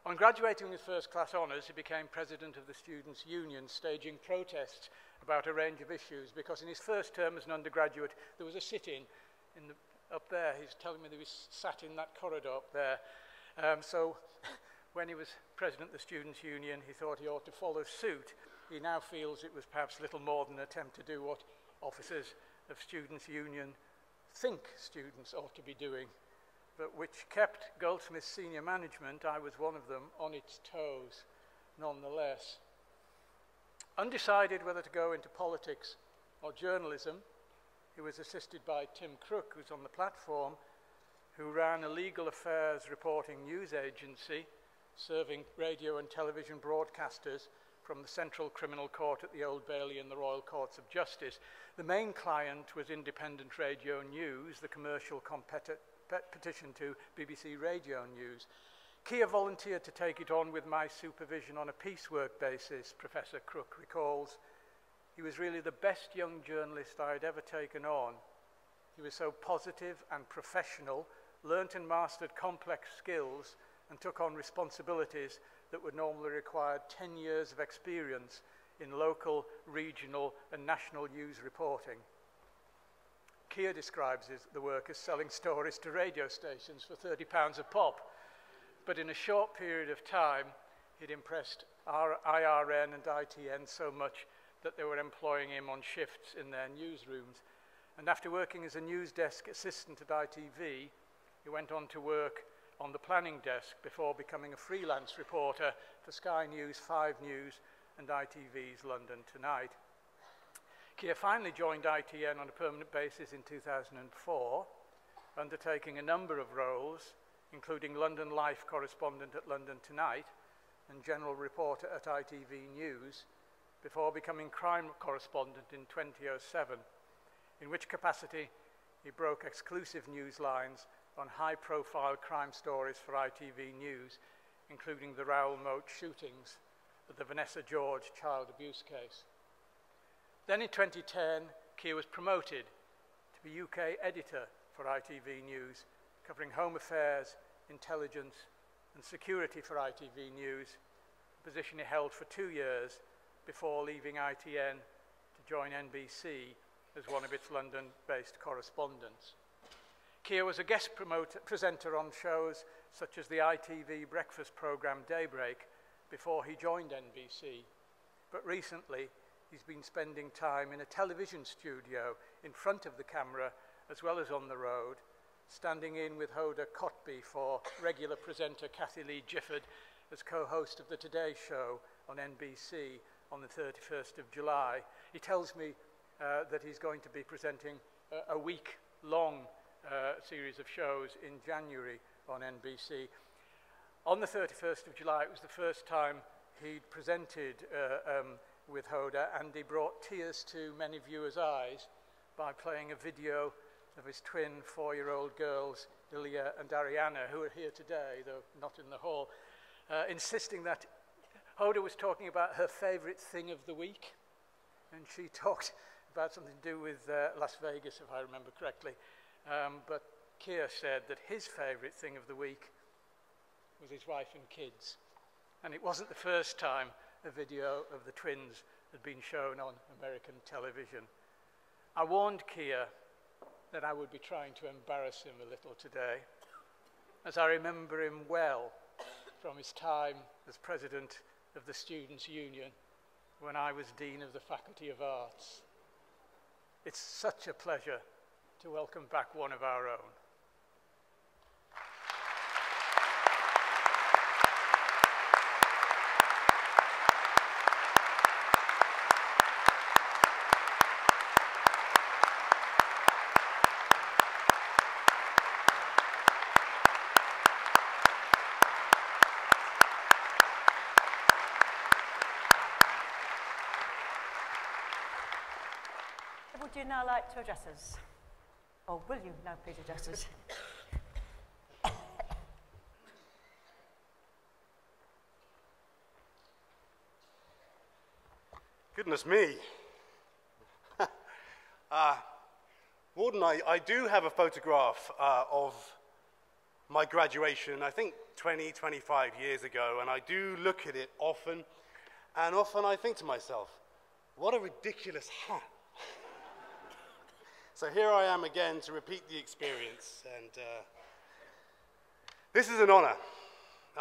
On graduating with first-class honours, he became president of the Students' Union, staging protests about a range of issues, because in his first term as an undergraduate, there was a sit-in up there. He's telling me that he sat in that corridor up there. So when he was president of the Students' Union, he thought he ought to follow suit. He now feels it was perhaps little more than an attempt to do what officers of Students' Union think students ought to be doing, but which kept Goldsmiths senior management, I was one of them, on its toes nonetheless. Undecided whether to go into politics or journalism, he was assisted by Tim Crook, who's on the platform, who ran a legal affairs reporting news agency serving radio and television broadcasters from the Central Criminal Court at the Old Bailey and the Royal Courts of Justice. The main client was Independent Radio News, the commercial petition to BBC Radio News. Kia volunteered to take it on with my supervision on a piecework basis, Professor Crook recalls. He was really the best young journalist I had ever taken on. He was so positive and professional, learnt and mastered complex skills, and took on responsibilities that would normally require 10 years of experience in local, regional, and national news reporting. Keir describes the work as selling stories to radio stations for £30 a pop, but in a short period of time, he'd impressed IRN and ITN so much that they were employing him on shifts in their newsrooms. And after working as a news desk assistant at ITV, he went on to work on the planning desk before becoming a freelance reporter for Sky News, 5 News, and ITV's London Tonight. Keir finally joined ITN on a permanent basis in 2004, undertaking a number of roles, including London Life correspondent at London Tonight and general reporter at ITV News, before becoming crime correspondent in 2007, in which capacity he broke exclusive news lines on high-profile crime stories for ITV News, including the Raoul Moat shootings of the Vanessa George child abuse case. Then in 2010, Keir was promoted to be UK editor for ITV News, covering home affairs, intelligence, and security for ITV News, a position he held for 2 years before leaving ITN to join NBC as one of its London-based correspondents. Keir was a guest presenter on shows such as the ITV breakfast programme Daybreak before he joined NBC, but recently he's been spending time in a television studio in front of the camera as well as on the road, standing in with Hoda Kotb for regular presenter Kathy Lee Gifford as co-host of the Today Show on NBC on the 31st of July. He tells me that he's going to be presenting a week-long series of shows in January on NBC. On the 31st of July, it was the first time he'd presented with Hoda, and he brought tears to many viewers' eyes by playing a video of his twin 4-year-old girls, Ilya and Ariana, who are here today, though not in the hall, insisting that Hoda was talking about her favourite thing of the week, and she talked about something to do with Las Vegas, if I remember correctly. But Keir said that his favourite thing of the week was his wife and kids. And it wasn't the first time a video of the twins had been shown on American television. I warned Keir that I would be trying to embarrass him a little today, as I remember him well from his time as president of the Students' Union when I was Dean of the Faculty of Arts. It's such a pleasure to welcome back one of our own. Would you now like to address us? Or will you now please address us? Goodness me. Warden, I do have a photograph of my graduation, I think 20, 25 years ago, and I do look at it often, and often I think to myself, what a ridiculous hat. So here I am again to repeat the experience, and this is an honor.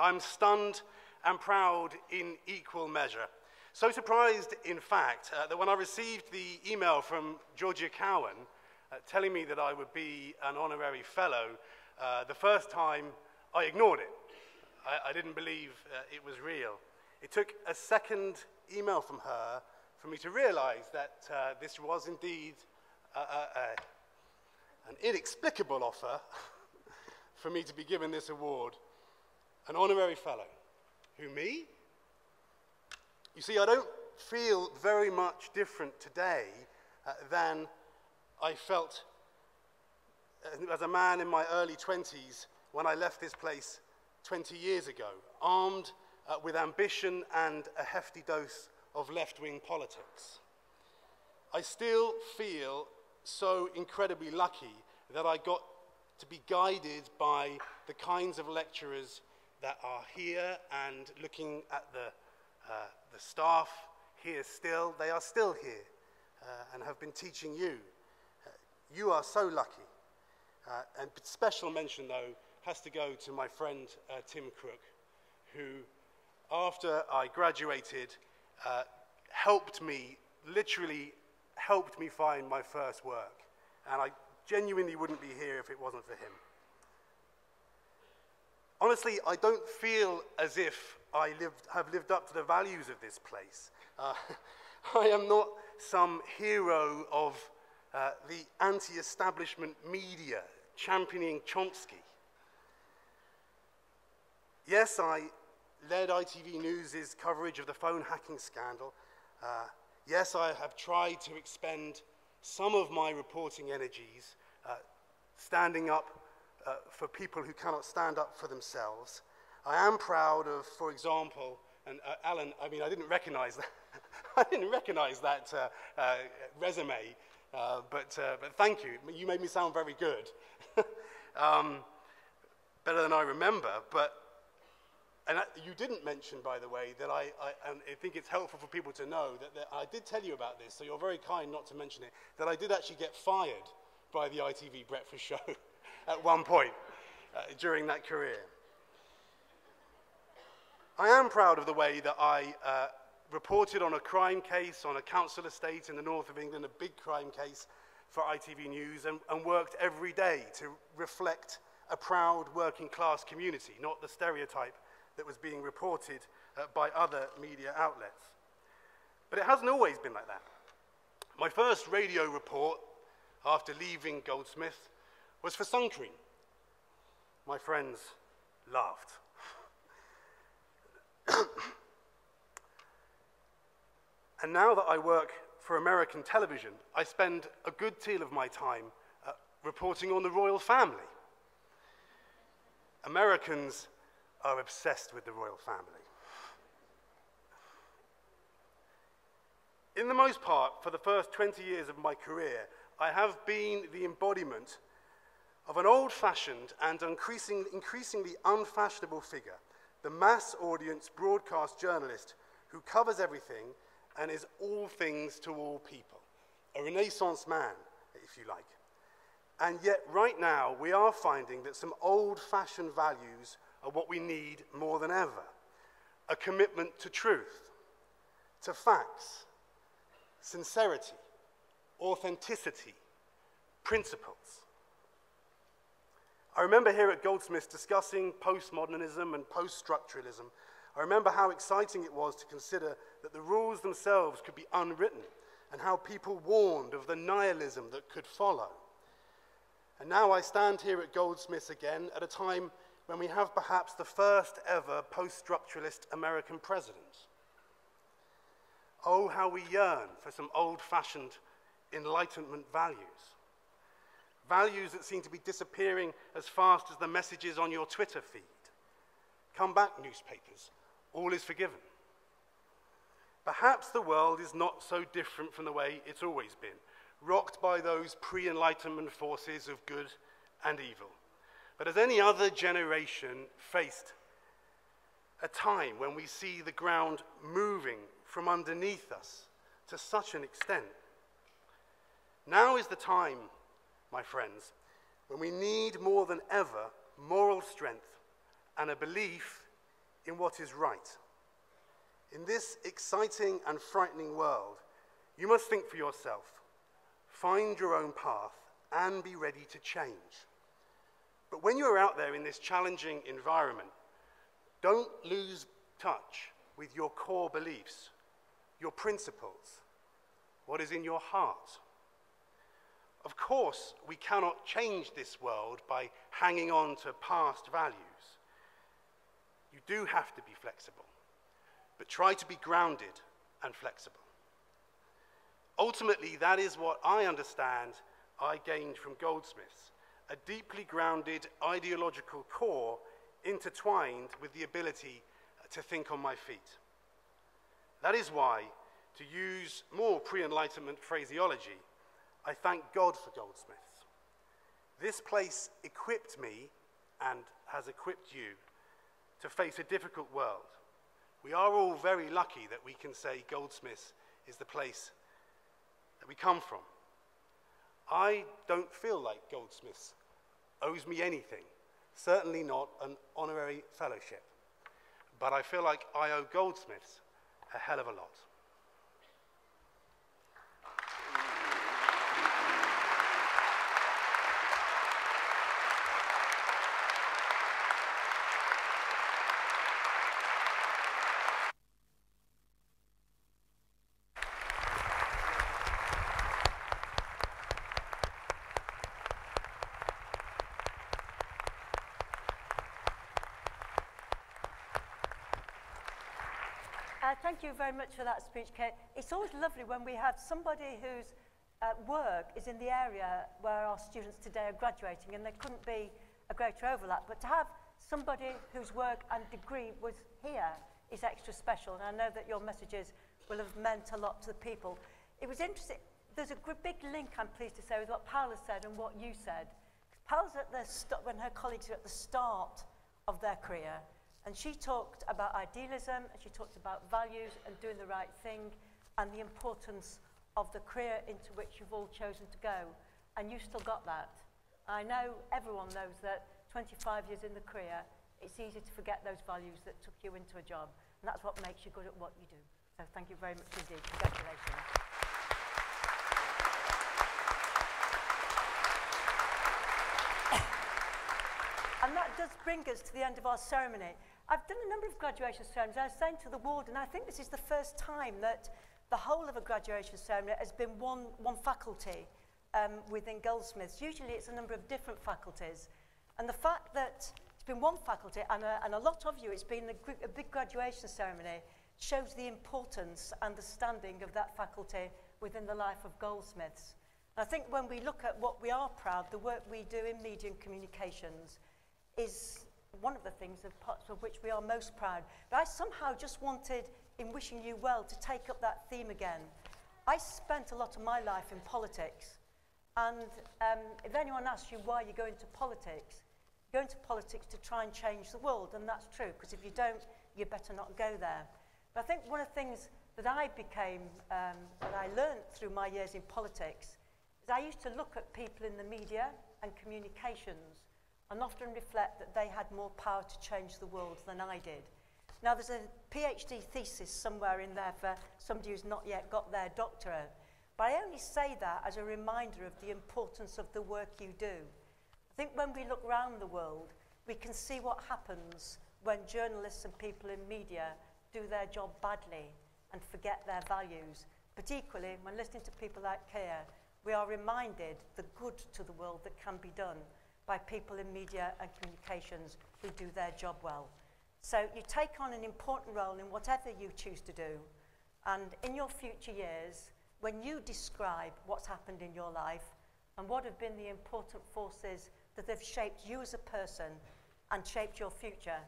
I'm stunned and proud in equal measure. So surprised, in fact, that when I received the email from Georgia Cowan telling me that I would be an honorary fellow, the first time I ignored it. I didn't believe it was real. It took a second email from her for me to realize that this was indeed an inexplicable offer for me to be given this award, an honorary fellow. Who, me? You see, I don't feel very much different today than I felt as a man in my early 20s when I left this place 20 years ago, armed with ambition and a hefty dose of left-wing politics. I still feel so incredibly lucky that I got to be guided by the kinds of lecturers that are here, and looking at the staff here still, they are still here and have been teaching you. You are so lucky. And special mention, though, has to go to my friend Tim Crook, who, after I graduated, literally helped me find my first work. And I genuinely wouldn't be here if it wasn't for him. Honestly, I don't feel as if I have lived up to the values of this place. I am not some hero of the anti-establishment media championing Chomsky. Yes, I led ITV News' coverage of the phone hacking scandal. Yes, I have tried to expend some of my reporting energies standing up for people who cannot stand up for themselves. I am proud of, for example, and Alan, I mean, I didn't recognize that. I didn't recognize that resume, but thank you. You made me sound very good. Better than I remember, and you didn't mention, by the way, that I think it's helpful for people to know that I did tell you about this, so you're very kind not to mention it, that I did actually get fired by the ITV Breakfast Show at one point during that career. I am proud of the way that I reported on a crime case on a council estate in the north of England, a big crime case for ITV News, and worked every day to reflect a proud working class community, not the stereotype that was being reported by other media outlets. But it hasn't always been like that. My first radio report after leaving Goldsmiths was for Sun Cream. My friends laughed. And now that I work for American television, I spend a good deal of my time reporting on the royal family. Americans are obsessed with the royal family. In the most part, for the first 20 years of my career, I have been the embodiment of an old-fashioned and increasingly unfashionable figure, the mass audience broadcast journalist who covers everything and is all things to all people. A Renaissance man, if you like. And yet, right now, we are finding that some old-fashioned values are what we need more than ever. A commitment to truth, to facts, sincerity, authenticity, principles. I remember here at Goldsmiths discussing postmodernism and post-structuralism. I remember how exciting it was to consider that the rules themselves could be unwritten, and how people warned of the nihilism that could follow. And now I stand here at Goldsmiths again at a time when we have perhaps the first ever post-structuralist American president. Oh, how we yearn for some old-fashioned Enlightenment values. Values that seem to be disappearing as fast as the messages on your Twitter feed. Come back, newspapers. All is forgiven. Perhaps the world is not so different from the way it's always been, rocked by those pre-Enlightenment forces of good and evil. But has any other generation faced a time when we see the ground moving from underneath us to such an extent? Now is the time, my friends, when we need more than ever moral strength and a belief in what is right. In this exciting and frightening world, you must think for yourself, find your own path, and be ready to change. But when you're out there in this challenging environment, don't lose touch with your core beliefs, your principles, what is in your heart. Of course, we cannot change this world by hanging on to past values. You do have to be flexible, but try to be grounded and flexible. Ultimately, that is what I understand I gained from Goldsmiths, a deeply grounded ideological core intertwined with the ability to think on my feet. That is why, to use more pre-Enlightenment phraseology, I thank God for Goldsmiths. This place equipped me, and has equipped you, to face a difficult world. We are all very lucky that we can say Goldsmiths is the place that we come from. I don't feel like Goldsmiths owes me anything, certainly not an honorary fellowship. But I feel like I owe Goldsmiths a hell of a lot. Thank you very much for that speech, Kate. It's always lovely when we have somebody whose work is in the area where our students today are graduating, and there couldn't be a greater overlap. But to have somebody whose work and degree was here is extra special, and I know that your messages will have meant a lot to the people. It was interesting. There's a big link, I'm pleased to say, with what Paula said and what you said. Paula's at when her colleagues are at the start of their career, and she talked about idealism, and she talked about values and doing the right thing, and the importance of the career into which you've all chosen to go. And you still got that. I know everyone knows that 25 years in the career, it's easy to forget those values that took you into a job, and that's what makes you good at what you do. So thank you very much indeed. Congratulations. And that does bring us to the end of our ceremony. I've done a number of graduation ceremonies. I was saying to the warden, I think this is the first time that the whole of a graduation ceremony has been one faculty within Goldsmiths. Usually it's a number of different faculties. And the fact that it's been one faculty, and a lot of you, it's been a big graduation ceremony, shows the importance and the standing of that faculty within the life of Goldsmiths. And I think when we look at what we are proud, the work we do in media and communications is one of the things of parts of which we are most proud. But I somehow just wanted, in wishing you well, to take up that theme again. I spent a lot of my life in politics, and if anyone asks you why you go into politics, you go into politics to try and change the world, and that's true, because if you don't, you better not go there. But I think one of the things that I learned through my years in politics is I used to look at people in the media and communications and often reflect that they had more power to change the world than I did. Now, there's a PhD thesis somewhere in there for somebody who's not yet got their doctorate, but I only say that as a reminder of the importance of the work you do. I think when we look around the world, we can see what happens when journalists and people in media do their job badly and forget their values. But equally, when listening to people like Keir, we are reminded the good to the world that can be done by people in media and communications who do their job well. So you take on an important role in whatever you choose to do, and in your future years, when you describe what's happened in your life and what have been the important forces that have shaped you as a person and shaped your future,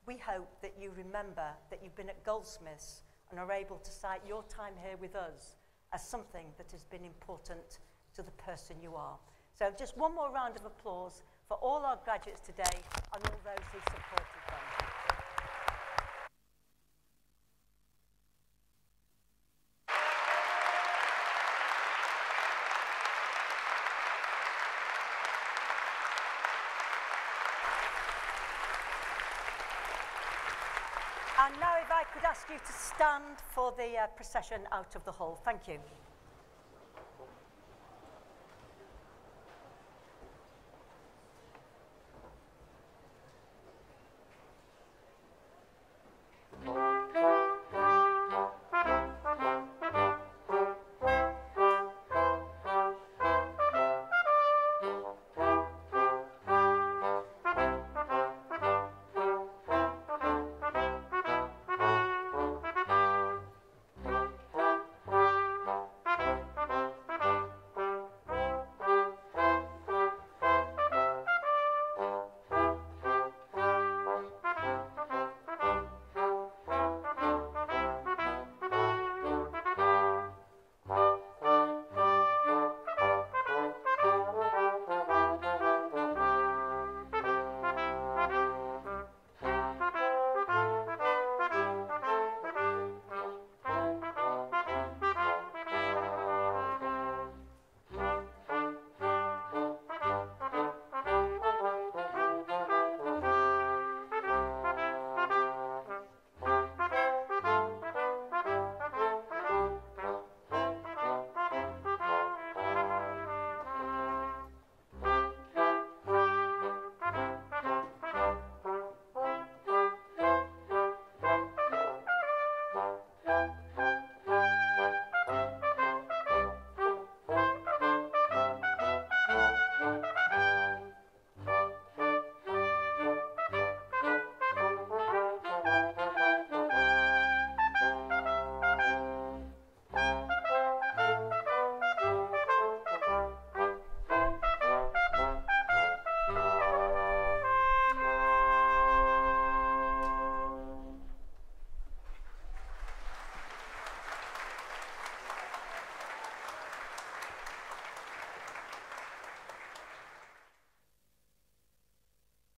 we hope that you remember that you've been at Goldsmiths and are able to cite your time here with us as something that has been important to the person you are. So just one more round of applause for all our graduates today and all those who supported them. And now if I could ask you to stand for the procession out of the hall. Thank you.